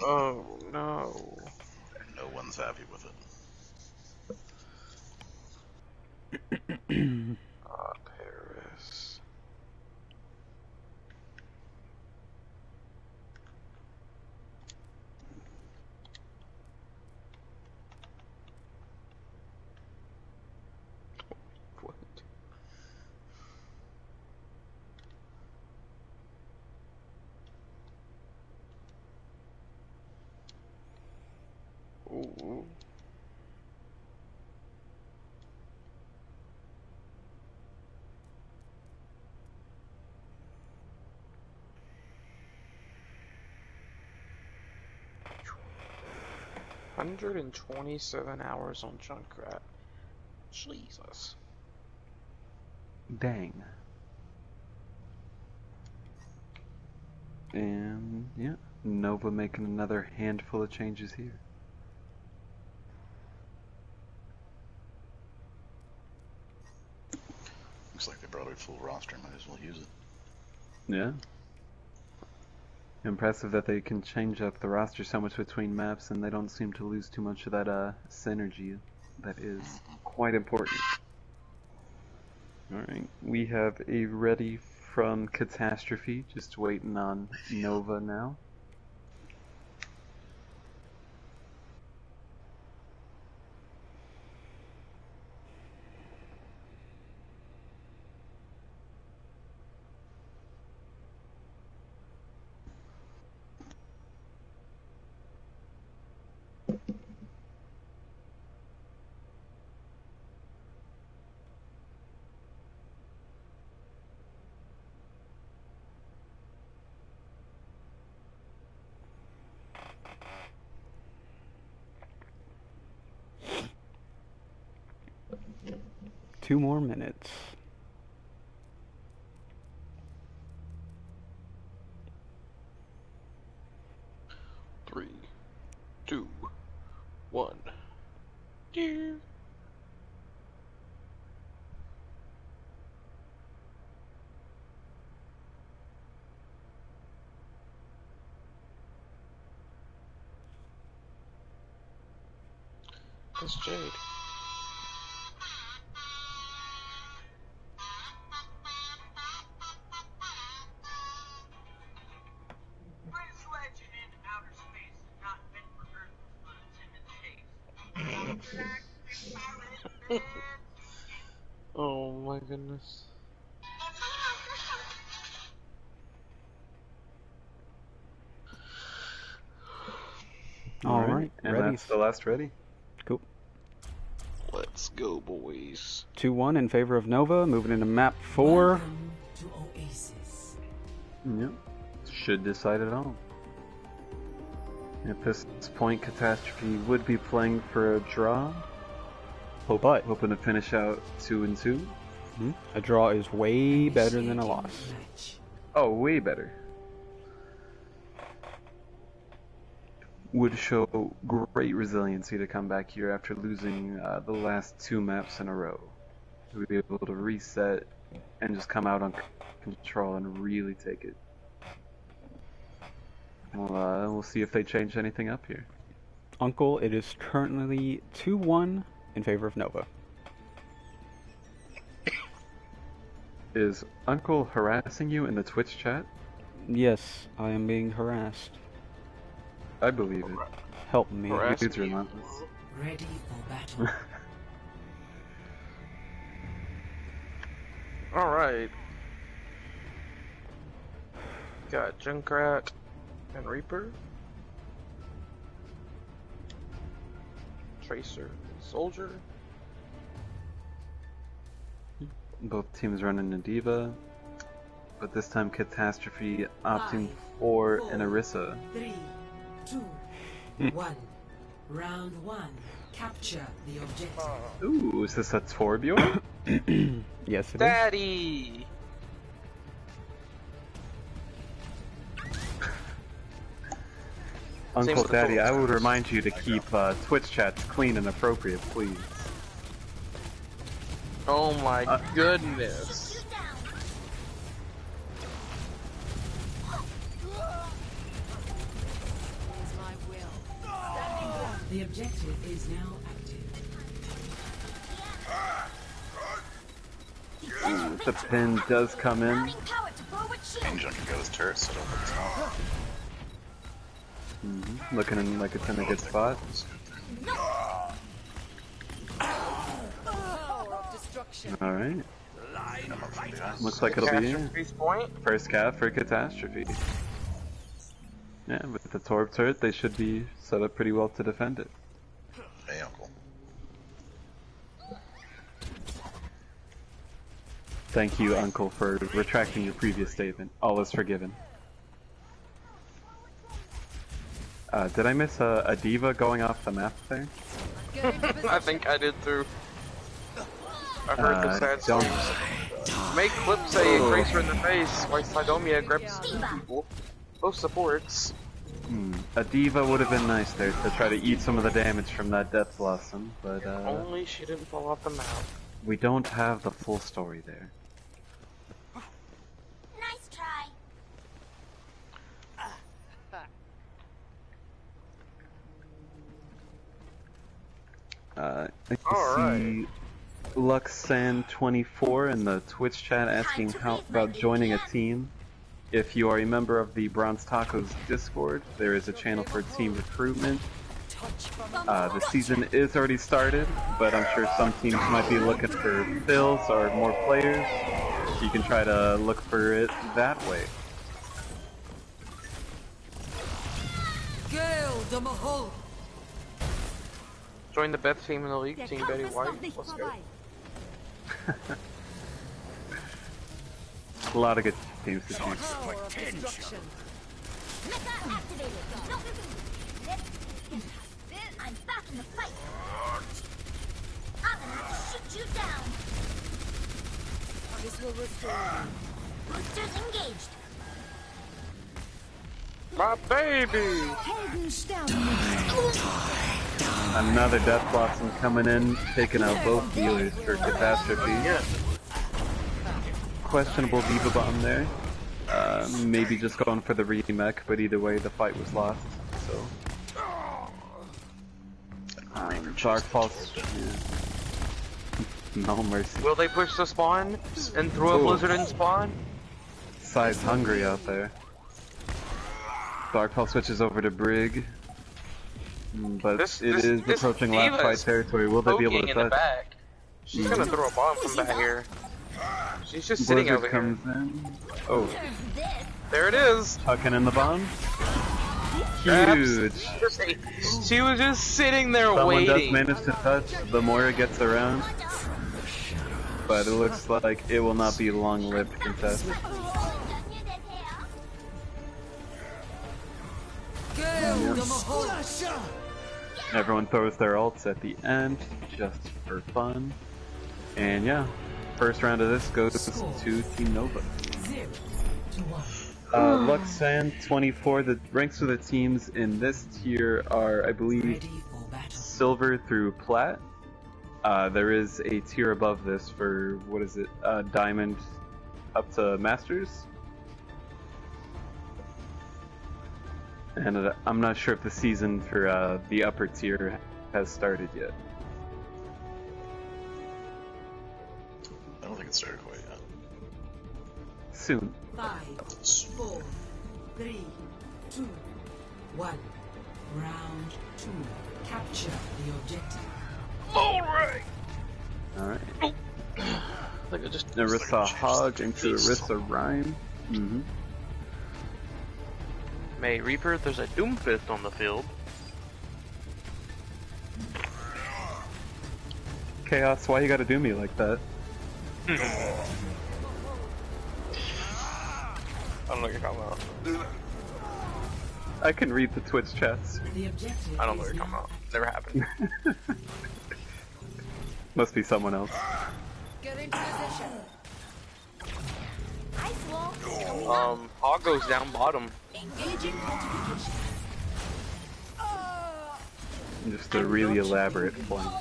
[SPEAKER 8] Oh, no.
[SPEAKER 4] No one's happy with it.
[SPEAKER 8] Paris. What? Ooh. $127 on Junkrat. Jesus.
[SPEAKER 2] Dang. And, yeah. Nova making another handful of changes here.
[SPEAKER 4] Looks like they brought a full roster, might as well use it.
[SPEAKER 2] Yeah. Impressive that they can change up the roster so much between maps and they don't seem to lose too much of that synergy that is quite important. Alright, we have a ready from Catastrophe, just waiting on Nova now.
[SPEAKER 1] Two more minutes.
[SPEAKER 8] Three, two, one. Dear. That's Jade. Oh my goodness.
[SPEAKER 1] Alright,
[SPEAKER 2] and
[SPEAKER 1] ready.
[SPEAKER 2] that's the last ready.
[SPEAKER 1] Cool.
[SPEAKER 8] Let's go, boys.
[SPEAKER 1] 2-1 in favor of Nova, moving into map 4.
[SPEAKER 3] Welcome to Oasis.
[SPEAKER 2] Yep. Should decide it all. At this point, Catastrophe would be playing for a draw.
[SPEAKER 1] But
[SPEAKER 2] Hoping to finish out 2-2.
[SPEAKER 1] a draw is way better than a loss.
[SPEAKER 2] Oh, way better. Would show great resiliency to come back here after losing the last 2 maps in a row. We'd be able to reset and just come out on control and really take it. We'll see if they change anything up here.
[SPEAKER 1] Uncle, it is currently 2-1 in favor of Nova.
[SPEAKER 2] Is Uncle harassing you in the Twitch chat?
[SPEAKER 1] Yes, I am being harassed.
[SPEAKER 2] I believe it.
[SPEAKER 1] Help me.
[SPEAKER 8] Harass
[SPEAKER 2] Dude's
[SPEAKER 8] you.
[SPEAKER 2] relentless.
[SPEAKER 3] Ready for battle.
[SPEAKER 8] Alright. Got Junkrat and Reaper. Tracer and Soldier.
[SPEAKER 2] Both teams running a Diva, but this time Catastrophe opting for an Orisa.
[SPEAKER 3] 3, 2, 1. Round 1. Capture the objective.
[SPEAKER 2] Ooh, is this a Torbjorn?
[SPEAKER 1] Yes, it is.
[SPEAKER 8] Daddy!
[SPEAKER 2] Uncle
[SPEAKER 8] with the
[SPEAKER 2] Daddy, I
[SPEAKER 8] full
[SPEAKER 2] would
[SPEAKER 8] terms.
[SPEAKER 2] remind you to keep Twitch chats clean and appropriate, please.
[SPEAKER 8] Oh my goodness.
[SPEAKER 5] It's my will.
[SPEAKER 3] The objective is now active.
[SPEAKER 2] Ooh, the pin does come in.
[SPEAKER 4] Change on your ghost turret, so don't look small.
[SPEAKER 2] Looking like it's in a good spot.
[SPEAKER 5] Power of destruction.
[SPEAKER 2] Alright.
[SPEAKER 4] I'm up from behind.
[SPEAKER 2] Looks like it'll be
[SPEAKER 8] Catastrophe's point.
[SPEAKER 2] first cap for Catastrophe. Yeah, with the Torb turret, they should be set up pretty well to defend it.
[SPEAKER 4] Hey, Uncle.
[SPEAKER 2] Thank you, Uncle, for retracting your previous statement. All is forgiven. Did I miss a Diva going off the map there?
[SPEAKER 5] Get into position.
[SPEAKER 8] I think I did too. I heard the sad
[SPEAKER 2] don't-
[SPEAKER 8] stories. Make clips say Tracer in the face while Sidomia grabs two people. Both supports.
[SPEAKER 2] A Diva would have been nice there to try to eat some of the damage from that Death Blossom, but
[SPEAKER 8] Only she didn't fall off the map.
[SPEAKER 2] we don't have the full story there.
[SPEAKER 6] Nice try.
[SPEAKER 2] I
[SPEAKER 8] Alright.
[SPEAKER 2] see Luxan24 in the Twitch chat asking how about joining a team. If you are a member of the Bronze Tacos Discord, there is a channel for team recruitment. The season is already started, but I'm sure some teams might be looking for fills or more players. You can try to look for it that way.
[SPEAKER 5] Gale de Mahol.
[SPEAKER 8] Join the best team in the league, Team Betty White. Let's go.
[SPEAKER 2] A lot of good teams to choose.
[SPEAKER 5] Power of destruction.
[SPEAKER 6] Mecha activated. No. I'm back in the fight. I'm gonna shoot you down.
[SPEAKER 5] This will restore you.
[SPEAKER 6] Boosters engaged.
[SPEAKER 8] My baby!
[SPEAKER 2] Another Death Blossom coming in, taking out both dealers for Catastrophe. Questionable Diva bomb there. Maybe just going for the remake, but either way, the fight was lost. So, Dark Pulse. Yeah. No mercy.
[SPEAKER 8] Will they push the spawn and throw a
[SPEAKER 2] Ooh.
[SPEAKER 8] blizzard in spawn?
[SPEAKER 2] Size hungry out there. Dark Pulse switches over to Brig. But
[SPEAKER 8] This
[SPEAKER 2] it is approaching last
[SPEAKER 8] Diva
[SPEAKER 2] fight
[SPEAKER 8] is
[SPEAKER 2] territory. Will they be able
[SPEAKER 8] Poking
[SPEAKER 2] to
[SPEAKER 8] in the
[SPEAKER 2] touch?
[SPEAKER 8] back. She's gonna throw a bomb from back here. She's just sitting
[SPEAKER 2] Blizzard
[SPEAKER 8] over here.
[SPEAKER 2] comes in. Oh,
[SPEAKER 8] There it is.
[SPEAKER 2] tucking in the bomb.
[SPEAKER 8] Grabs.
[SPEAKER 2] Huge.
[SPEAKER 8] She was just sitting there
[SPEAKER 2] Someone does
[SPEAKER 8] waiting.
[SPEAKER 2] manage to touch the more it gets around. But it looks like it will not be long-lived contest.
[SPEAKER 5] Gale de Mahol.
[SPEAKER 2] Everyone throws their ults at the end, just for fun. And yeah, first round of this goes to Team Nova.
[SPEAKER 3] 0 to 1.
[SPEAKER 2] Luxan24, the ranks of the teams in this tier are, I believe,
[SPEAKER 3] Ready for battle.
[SPEAKER 2] silver through plat. There is a tier above this for, what is it, diamond up to masters. And I'm not sure if the season for the upper tier has started yet.
[SPEAKER 4] I don't think it started quite yet.
[SPEAKER 2] soon.
[SPEAKER 3] 5, 4, 3, 2, 1. Round 2. Capture the objective.
[SPEAKER 8] Alright!
[SPEAKER 2] Alright.
[SPEAKER 8] I think I just.
[SPEAKER 2] Narissa Hog into Narissa Rhyme. Mm-hmm.
[SPEAKER 8] May Reaper, there's a Doomfist on the field.
[SPEAKER 2] Chaos, why you gotta do me like that?
[SPEAKER 8] I don't know what you're talking about.
[SPEAKER 2] I can read the Twitch chats.
[SPEAKER 3] The objective
[SPEAKER 8] I don't know
[SPEAKER 3] is
[SPEAKER 8] what you're talking
[SPEAKER 3] now
[SPEAKER 8] about. Never happened.
[SPEAKER 2] Must be someone else.
[SPEAKER 5] Get into position.
[SPEAKER 6] Ice wall coming up.
[SPEAKER 8] Hog goes down bottom.
[SPEAKER 6] Engaging fortification.
[SPEAKER 2] Just a really elaborate flank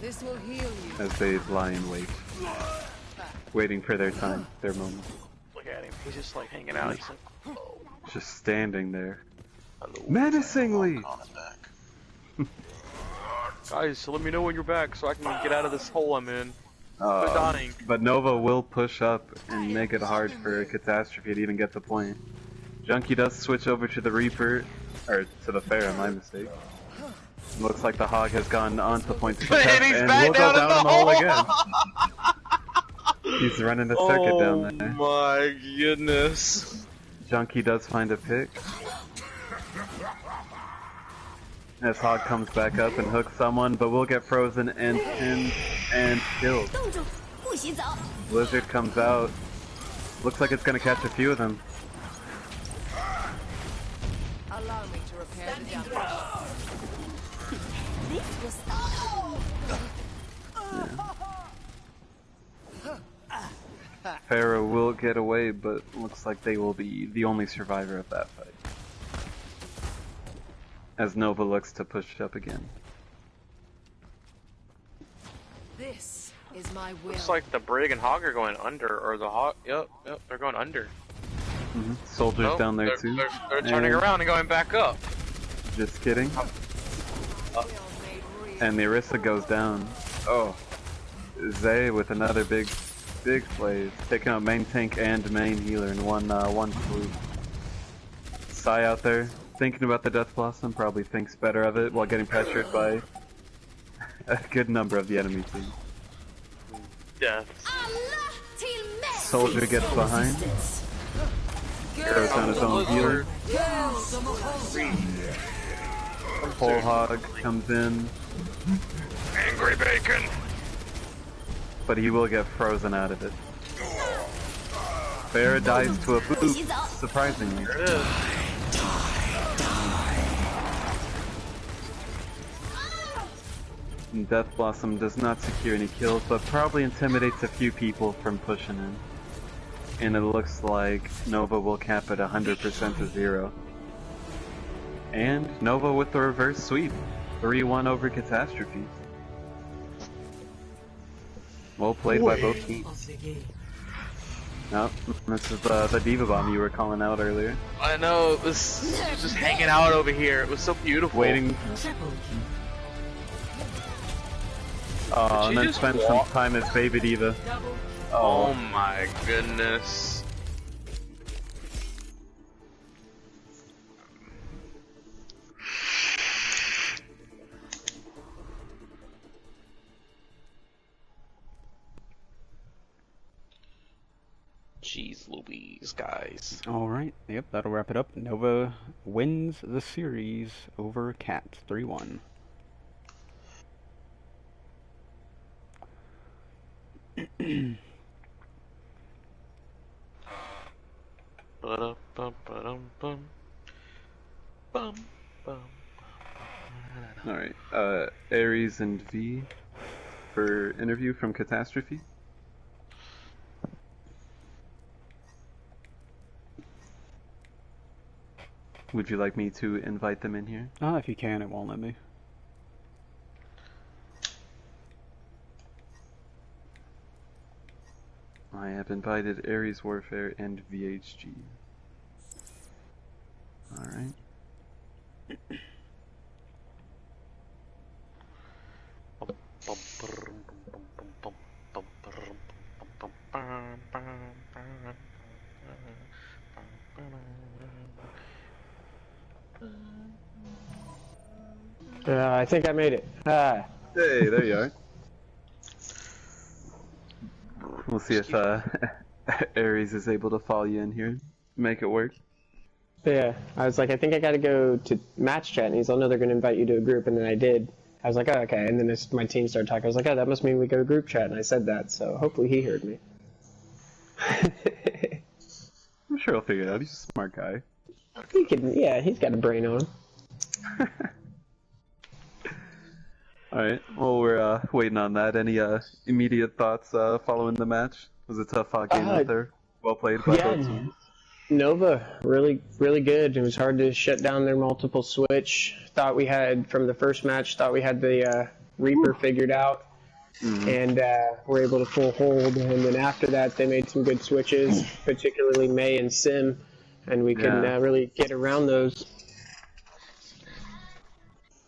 [SPEAKER 5] This will heal you.
[SPEAKER 2] as they lie in wait. Waiting for their time, their moment.
[SPEAKER 8] Look at him. He's just like hanging out. He's like, oh,
[SPEAKER 2] Just standing there.
[SPEAKER 8] hello.
[SPEAKER 2] Menacingly!
[SPEAKER 4] On his back.
[SPEAKER 8] Guys, let me know when you're back so I can get out of this hole I'm in. Quit dying.
[SPEAKER 2] But Nova will push up and make it hard for Catastrophe to even get the point. Junkie does switch over to the Reaper, or to the Pharah, my mistake. Looks like the Hog has gone on to point to the
[SPEAKER 8] And
[SPEAKER 2] test,
[SPEAKER 8] he's
[SPEAKER 2] and
[SPEAKER 8] back
[SPEAKER 2] will go
[SPEAKER 8] down in
[SPEAKER 2] down
[SPEAKER 8] the
[SPEAKER 2] in the hole
[SPEAKER 8] hole.
[SPEAKER 2] again. He's running a circuit down there.
[SPEAKER 8] My goodness.
[SPEAKER 2] Junkie does find a pick. As Hog comes back up and hooks someone, but will get frozen and pinned and killed.
[SPEAKER 6] 冻住，不洗澡。
[SPEAKER 2] Blizzard comes out. Looks like it's gonna catch a few of them.
[SPEAKER 5] Allow me to repair the damage.
[SPEAKER 6] This will stop.
[SPEAKER 2] Pharah will get away, but looks like they will be the only survivor of that fight. As Nova looks to push up again.
[SPEAKER 5] This is my will.
[SPEAKER 8] Looks like the Brig and Hog are going under, or the Hog. Yep, they're going under.
[SPEAKER 2] Soldiers
[SPEAKER 8] Nope,
[SPEAKER 2] down there
[SPEAKER 8] they're,
[SPEAKER 2] too.
[SPEAKER 8] They're turning
[SPEAKER 2] And-
[SPEAKER 8] around and going back up.
[SPEAKER 2] Just kidding. And the Orisa goes down. Oh. Zay with another big play. Taking out main tank and main healer in one swoop. Sai out there, thinking about the Death Blossom, probably thinks better of it while getting pressured by a good number of the enemy team.
[SPEAKER 8] Yeah.
[SPEAKER 6] Allah till Messi.
[SPEAKER 2] Soldier gets behind, goes on his own healer. Whole Hog comes in,
[SPEAKER 8] Angry Bacon.
[SPEAKER 2] but he will get frozen out of it. Pharah dies to a boot, surprisingly.
[SPEAKER 8] There it is.
[SPEAKER 2] And Death Blossom does not secure any kills, but probably intimidates a few people from pushing in. And it looks like Nova will cap at 100% to 0. And Nova with the reverse sweep. 3-1 over Catastrophe. Well played by both teams.
[SPEAKER 3] of the game.
[SPEAKER 2] No, this is the Diva Bomb you were calling out earlier.
[SPEAKER 8] I know, it was just hanging out over here. It was so beautiful.
[SPEAKER 2] Waiting,
[SPEAKER 3] Triple kill.
[SPEAKER 8] Did
[SPEAKER 2] and
[SPEAKER 8] she
[SPEAKER 2] then
[SPEAKER 8] just
[SPEAKER 2] spend some
[SPEAKER 8] walk?
[SPEAKER 2] time as Baby Diva.
[SPEAKER 3] Double.
[SPEAKER 8] Oh my goodness. Jeez Louise, guys.
[SPEAKER 1] Alright, yep, that'll wrap it up. Nova wins the series over Cat 3-1.
[SPEAKER 8] Ba-da-bum-ba-dum-bum. Bum, bum.
[SPEAKER 2] Alright, Ares and V for interview from Catastrophe. Would you like me to invite them in here?
[SPEAKER 1] If you can, it won't let me.
[SPEAKER 2] I have invited Ares Warfare and VHG. Alright.
[SPEAKER 8] Bum, bum, bum, bum, bum, bum, bum, bum, bum, bum, bum.
[SPEAKER 9] I think I made it. Ah.
[SPEAKER 2] Hey, there you are. We'll see if Ares is able to follow you in here, make it work.
[SPEAKER 9] Yeah, I was like, I think I gotta go to match chat, and he's like, no, they're gonna invite you to a group, and then I did. I was like, oh, okay, and then as my team started talking, I was like, oh, that must mean we go to group chat, and I said that, so hopefully he heard me.
[SPEAKER 2] I'm sure he'll figure it out, he's a smart guy.
[SPEAKER 9] He can, yeah, he's got a brain on him.
[SPEAKER 2] Alright, well, we're waiting on that. Any immediate thoughts following the match? Was it a tough game out there? Well played by both teams.
[SPEAKER 9] Nova, really good. It was hard to shut down their multiple switch. Thought we had, from the first match, thought we had the Reaper figured out. And were able to full hold. And then after that, they made some good switches, particularly May and Sim. And we can really get around those.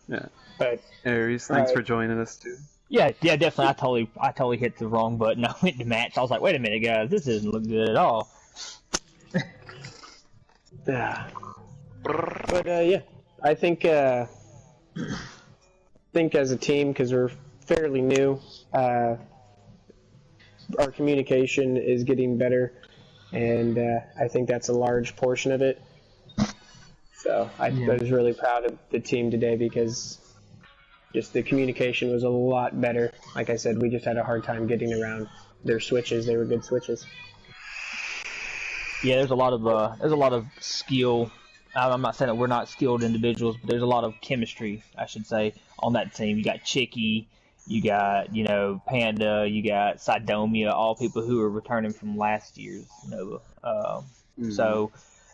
[SPEAKER 2] Yeah.
[SPEAKER 9] But
[SPEAKER 2] Ares, thanks for joining us too.
[SPEAKER 10] Yeah, definitely. I totally hit the wrong button. I went to match. I was like, wait a minute, guys, this doesn't look good at all.
[SPEAKER 9] Yeah. But yeah, I think as a team, because we're fairly new, our communication is getting better, and I think that's a large portion of it. So I was really proud of the team today because just the communication was a lot better. Like I said, we just had a hard time getting around their switches. They were good switches.
[SPEAKER 10] Yeah, there's a lot of skill. I'm not saying that we're not skilled individuals, but there's a lot of chemistry, I should say, on that team. You got Chicky, you got Panda, you got Sidomia, all people who are returning from last year's Nova. So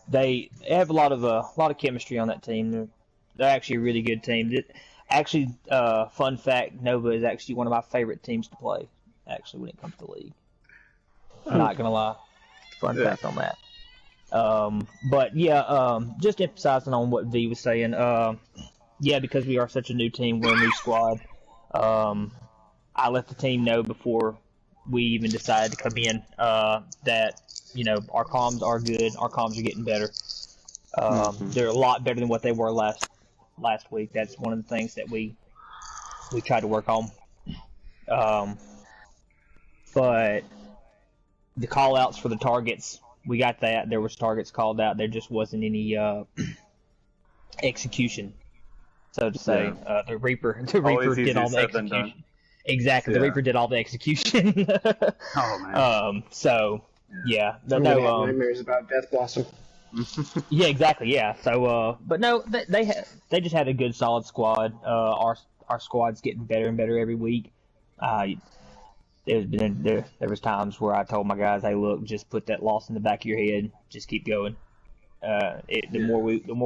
[SPEAKER 10] they have a lot of chemistry on that team. They're actually a really good team. Actually, fun fact, Nova is actually one of my favorite teams to play, actually, when it comes to League. I'm not going to lie. Fun fact on that. But yeah, just emphasizing on what V was saying, yeah, because we are such a new team, we're a new squad, I let the team know before we even decided to come in, that, our comms are good, our comms are getting better. They're a lot better than what they were last week. That's one of the things that we tried to work on. But the call outs for the targets, we got that. There was targets called out. There just wasn't any execution, so to say. The Reaper did all the execution. Exactly, the Reaper did all the execution.
[SPEAKER 2] Oh man.
[SPEAKER 10] So yeah,
[SPEAKER 9] I'm gonna have nightmares about Death Blossom.
[SPEAKER 10] Yeah, exactly. Yeah. So, but no, they just had a good, solid squad. Our squad's getting better and better every week. There was times where I told my guys, "Hey, look, just put that loss in the back of your head. Just keep going. The more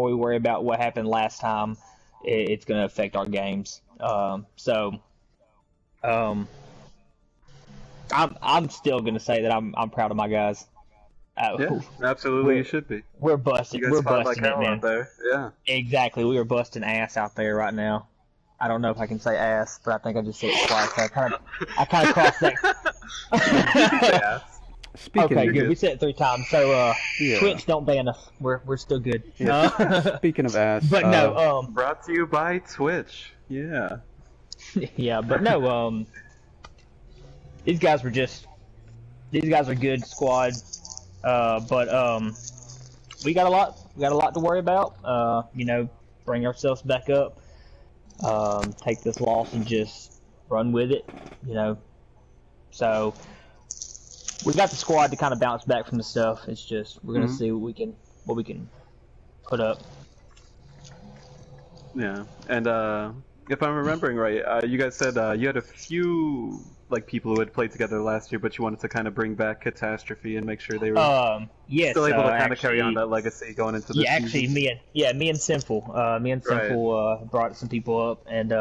[SPEAKER 10] we worry about what happened last time, it's going to affect our games." I'm still going to say that I'm proud of my guys.
[SPEAKER 2] Yeah, absolutely, you should be.
[SPEAKER 10] We're busting. We're busting it, man.
[SPEAKER 2] Out there. Yeah.
[SPEAKER 10] Exactly, we are busting ass out there right now. I don't know if I can say ass, but I think I just said it twice. I kind of crossed that.
[SPEAKER 1] Speaking
[SPEAKER 10] okay,
[SPEAKER 1] of
[SPEAKER 10] good. We said it 3 times. So Twitch, don't ban us. We're still good.
[SPEAKER 1] Yeah. Speaking of ass,
[SPEAKER 10] but no.
[SPEAKER 2] Brought to you by Twitch. Yeah.
[SPEAKER 10] Yeah, but no. These guys are a good squad. But we got a lot to worry about. Bring ourselves back up. Take this loss and just run with it, So we got the squad to kind of bounce back from the stuff. It's just we're gonna see what we can put up.
[SPEAKER 2] Yeah, and if I'm remembering right, you guys said you had a few people who had played together last year, but you wanted to kind of bring back Catastrophe and make sure they were still able to kind of carry on that legacy going into the season.
[SPEAKER 10] Actually, me and Sinful, brought some people up, and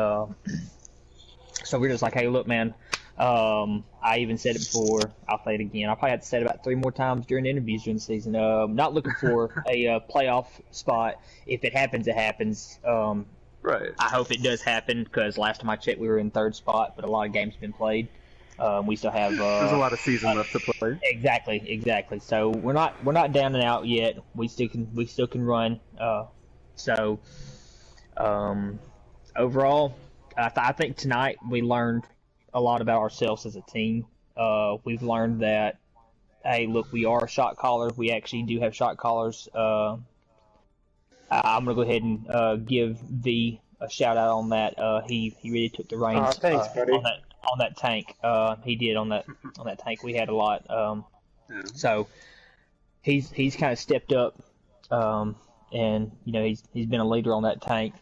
[SPEAKER 10] so we're just like, hey, look, man. I even said it before. I'll say it again. I'll probably have to say it about 3 more times during the interviews during the season. Not looking for a playoff spot. If it happens, it happens.
[SPEAKER 2] Right.
[SPEAKER 10] I hope it does happen because last time I checked, we were in 3rd spot, but a lot of games have been played. We still have
[SPEAKER 2] There's a lot of season left to play.
[SPEAKER 10] Exactly. So we're not down and out yet. We still can run. So overall, I think tonight we learned a lot about ourselves as a team. We've learned that, hey, look, we are shot callers. We actually do have shot callers. I'm gonna go ahead and give V a shout out on that. He really took the reins.
[SPEAKER 9] Oh, thanks, buddy.
[SPEAKER 10] On that tank. He did on that tank. We had a lot. So he's kind of stepped up, and he's been a leader on that tank.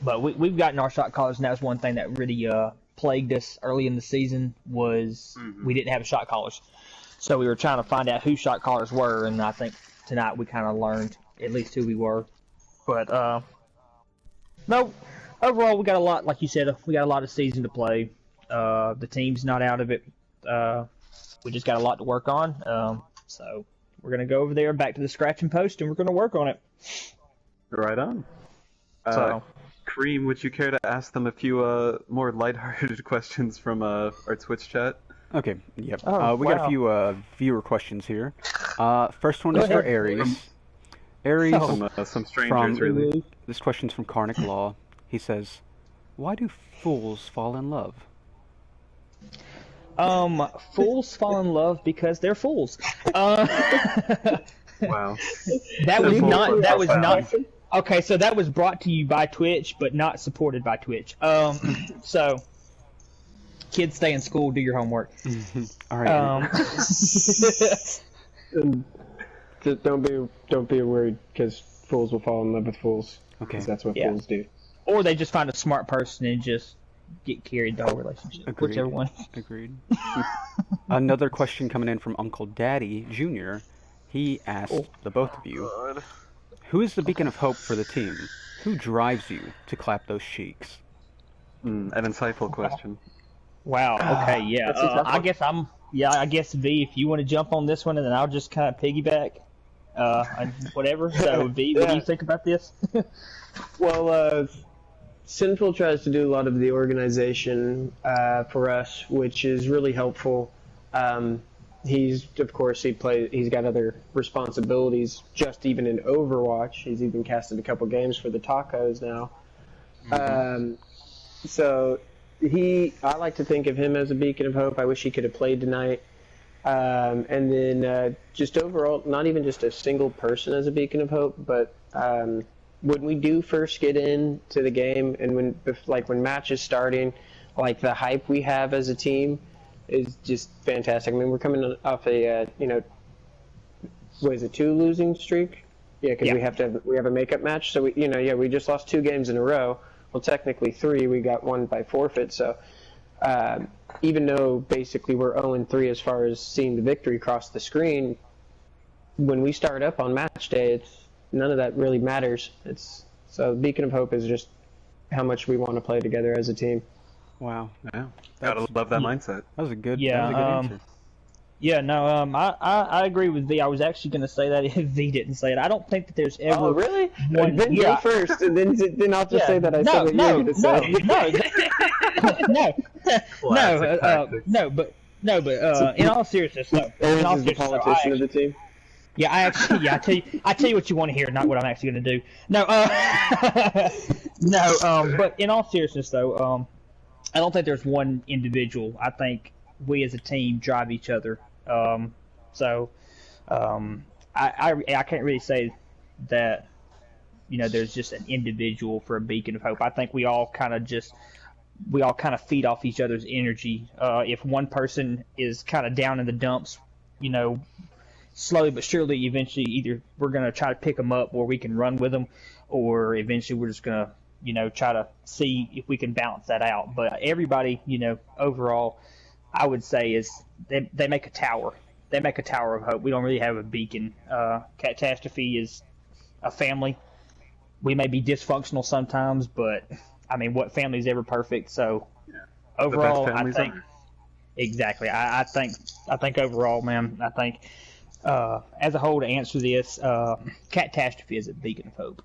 [SPEAKER 10] But we've gotten our shot callers, and that was one thing that really plagued us early in the season was we didn't have shot callers. So we were trying to find out who shot callers were, and I think tonight we kind of learned at least who we were. But no, overall we got a lot, like you said, we got a lot of season to play. The team's not out of it. We just got a lot to work on. So we're gonna go over there, back to the scratch and post, and we're gonna work on it.
[SPEAKER 2] Right on.
[SPEAKER 10] So.
[SPEAKER 2] Kareem, would you care to ask them a few more lighthearted questions from our Twitch chat?
[SPEAKER 1] Okay, yep.
[SPEAKER 10] wow.
[SPEAKER 1] We got a few viewer questions here. First one is for Aries. Aries,
[SPEAKER 2] Some strangers, really.
[SPEAKER 1] This question's from Karnic Law. He says, why do fools fall in love?
[SPEAKER 10] Fools fall in love because they're fools.
[SPEAKER 2] Wow.
[SPEAKER 10] That was not. Okay, so that was brought to you by Twitch, but not supported by Twitch. So, kids, stay in school, do your homework.
[SPEAKER 1] All right.
[SPEAKER 9] Just don't be worried, because fools will fall in love with fools.
[SPEAKER 1] Okay.
[SPEAKER 9] 'Cause that's what fools do.
[SPEAKER 10] Or they just find a smart person and just get carried the whole relationship.
[SPEAKER 1] Agreed.
[SPEAKER 10] Whichever one.
[SPEAKER 1] Agreed. Another question coming in from Uncle Daddy Jr. He asked the both of you, who is the beacon of hope for the team? Who drives you to clap those cheeks?
[SPEAKER 2] An insightful question.
[SPEAKER 10] Wow. Okay. Yeah. I guess V, if you want to jump on this one, and then I'll just kind of piggyback. Whatever. So V, what do you think about this?
[SPEAKER 9] Well, Sinful tries to do a lot of the organization for us, which is really helpful. He's got other responsibilities, just even in Overwatch. He's even casted a couple games for the Tacos now. So I like to think of him as a beacon of hope. I wish he could have played tonight. And then just overall, not even just a single person as a beacon of hope, but when we do first get into the game, and when match is starting, like the hype we have as a team is just fantastic. I mean, we're coming off a what is it, 2 losing streak? Yeah, because we have a makeup match. So we just lost 2 games in a row. Well, technically 3. We got 1 by forfeit. So even though basically we're 0-3 as far as seeing the victory across the screen, when we start up on match day, none of that really matters. So Beacon of Hope is just how much we want to play together as a team.
[SPEAKER 1] Wow.
[SPEAKER 2] Yeah. Gotta love that mindset.
[SPEAKER 1] That was a good answer.
[SPEAKER 10] Yeah, no, I agree with V. I was actually going to say that if V didn't say it. I don't think that there's ever.
[SPEAKER 9] Oh, really?
[SPEAKER 10] One,
[SPEAKER 9] then go first, and then I'll just say that I said what you were going to say.
[SPEAKER 10] But in all seriousness, though. In all
[SPEAKER 9] Is the politician of the team.
[SPEAKER 10] Yeah, I tell you what you want to hear, not what I'm actually going to do. No, but in all seriousness, though, I don't think there's one individual. I think we as a team drive each other. I can't really say that, there's just an individual for a beacon of hope. I think we all kind of feed off each other's energy. If one person is kind of down in the dumps, slowly but surely, eventually, either we're going to try to pick them up where we can run with them, or eventually we're just going to, try to see if we can balance that out. But everybody, overall, I would say is they make a tower. They make a tower of hope. We don't really have a beacon. Catastrophe is a family. We may be dysfunctional sometimes, but I mean, what family is ever perfect? So overall, I think exactly. I think overall, man. I think as a whole, to answer this, Catastrophe is a beacon of hope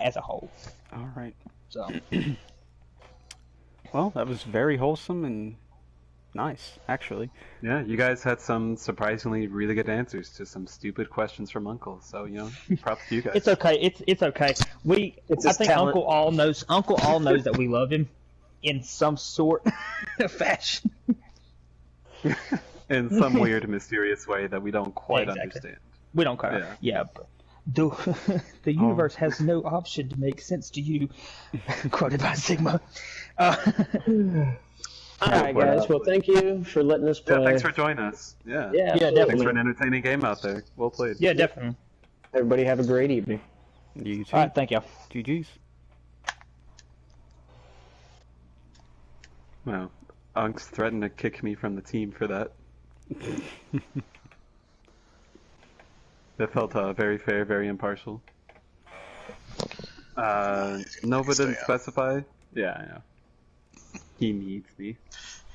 [SPEAKER 10] as a whole.
[SPEAKER 1] All right.
[SPEAKER 10] So
[SPEAKER 1] Well, that was very wholesome and nice, actually.
[SPEAKER 2] Yeah, you guys had some surprisingly really good answers to some stupid questions from Uncle. So props to you guys.
[SPEAKER 10] It's okay. It's okay. I think
[SPEAKER 9] talent.
[SPEAKER 10] Uncle All knows that we love him in some sort of fashion.
[SPEAKER 2] In some weird, mysterious way that we don't quite
[SPEAKER 10] Exactly.
[SPEAKER 2] understand.
[SPEAKER 10] We don't care. Yeah. But the universe has no option to make sense to you. Quoted by Sigma.
[SPEAKER 9] All right, guys. Well, thank you for letting us play.
[SPEAKER 2] Yeah, thanks for joining us. Yeah.
[SPEAKER 9] Yeah,
[SPEAKER 10] Yeah,
[SPEAKER 2] Thanks
[SPEAKER 10] definitely.
[SPEAKER 2] for an entertaining game out there. Well played.
[SPEAKER 10] Yeah, definitely.
[SPEAKER 9] Everybody have a great evening.
[SPEAKER 1] You too.
[SPEAKER 10] All right, thank you.
[SPEAKER 1] GG's.
[SPEAKER 2] Wow. Unk's threatened to kick me from the team for that. That felt very fair, very impartial. Nova didn't specify. Yeah, I know. He needs me.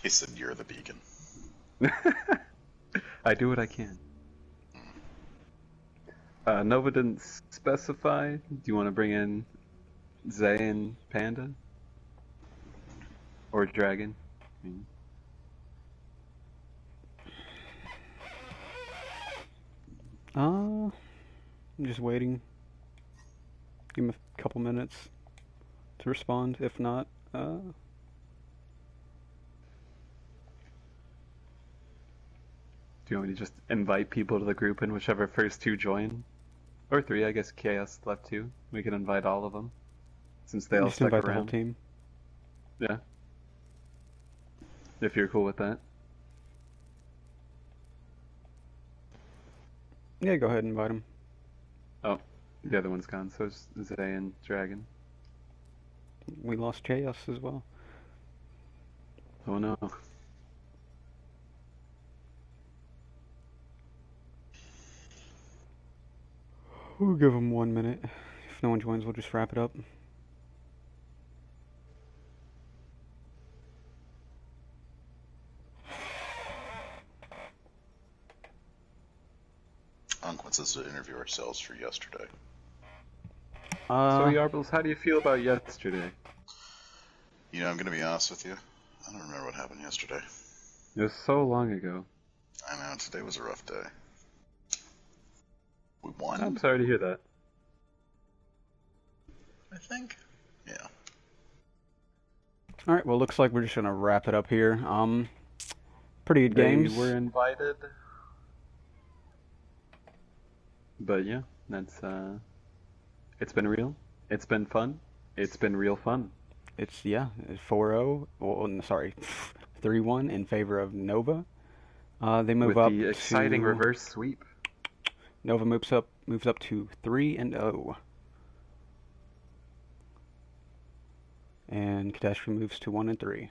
[SPEAKER 4] He said you're the beacon.
[SPEAKER 2] I do what I can. Nova didn't specify. Do you want to bring in Zay and Panda? Or Dragon?
[SPEAKER 1] I'm just waiting. Give him a couple minutes to respond. If not,
[SPEAKER 2] Do you want me to just invite people to the group and whichever first two join? Or three, I guess Chaos left two. We can invite all of them. Since they all
[SPEAKER 1] just
[SPEAKER 2] stuck
[SPEAKER 1] invite
[SPEAKER 2] around.
[SPEAKER 1] the whole team.
[SPEAKER 2] Yeah. If you're cool with that.
[SPEAKER 1] Yeah, go ahead and invite him.
[SPEAKER 2] Oh, the other one's gone, so it's Zay and Dragon.
[SPEAKER 1] We lost Chaos as well.
[SPEAKER 2] Oh no.
[SPEAKER 1] We'll give him 1 minute. If no one joins, we'll just wrap it up.
[SPEAKER 4] Unk wants us to interview ourselves for yesterday.
[SPEAKER 2] So Yarbles, how do you feel about yesterday?
[SPEAKER 4] You know, I'm going to be honest with you. I don't remember what happened yesterday.
[SPEAKER 2] It was so long ago.
[SPEAKER 4] I know, today was a rough day. We won.
[SPEAKER 2] I'm sorry to hear that.
[SPEAKER 4] I think. Yeah.
[SPEAKER 1] Alright, well, looks like we're just gonna wrap it up here. Pretty good games.
[SPEAKER 2] They were invited. But yeah, that's it's been real. It's been fun. It's been real fun.
[SPEAKER 1] It's 4-0. Well, sorry, 3-1 in favor of Nova. They move
[SPEAKER 2] With
[SPEAKER 1] up
[SPEAKER 2] the exciting
[SPEAKER 1] to...
[SPEAKER 2] reverse sweep.
[SPEAKER 1] Nova moves up to 3-0. And Catastrophe moves to 1-3.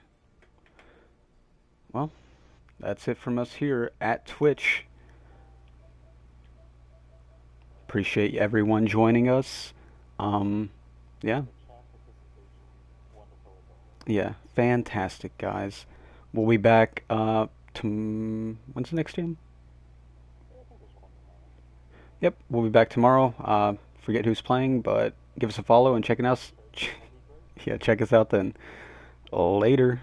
[SPEAKER 1] Well, that's it from us here at Twitch. Appreciate everyone joining us. Yeah. Yeah, fantastic, guys. We'll be back, when's the next game? Yep, we'll be back tomorrow. Forget who's playing, but give us a follow and check us out then. Later.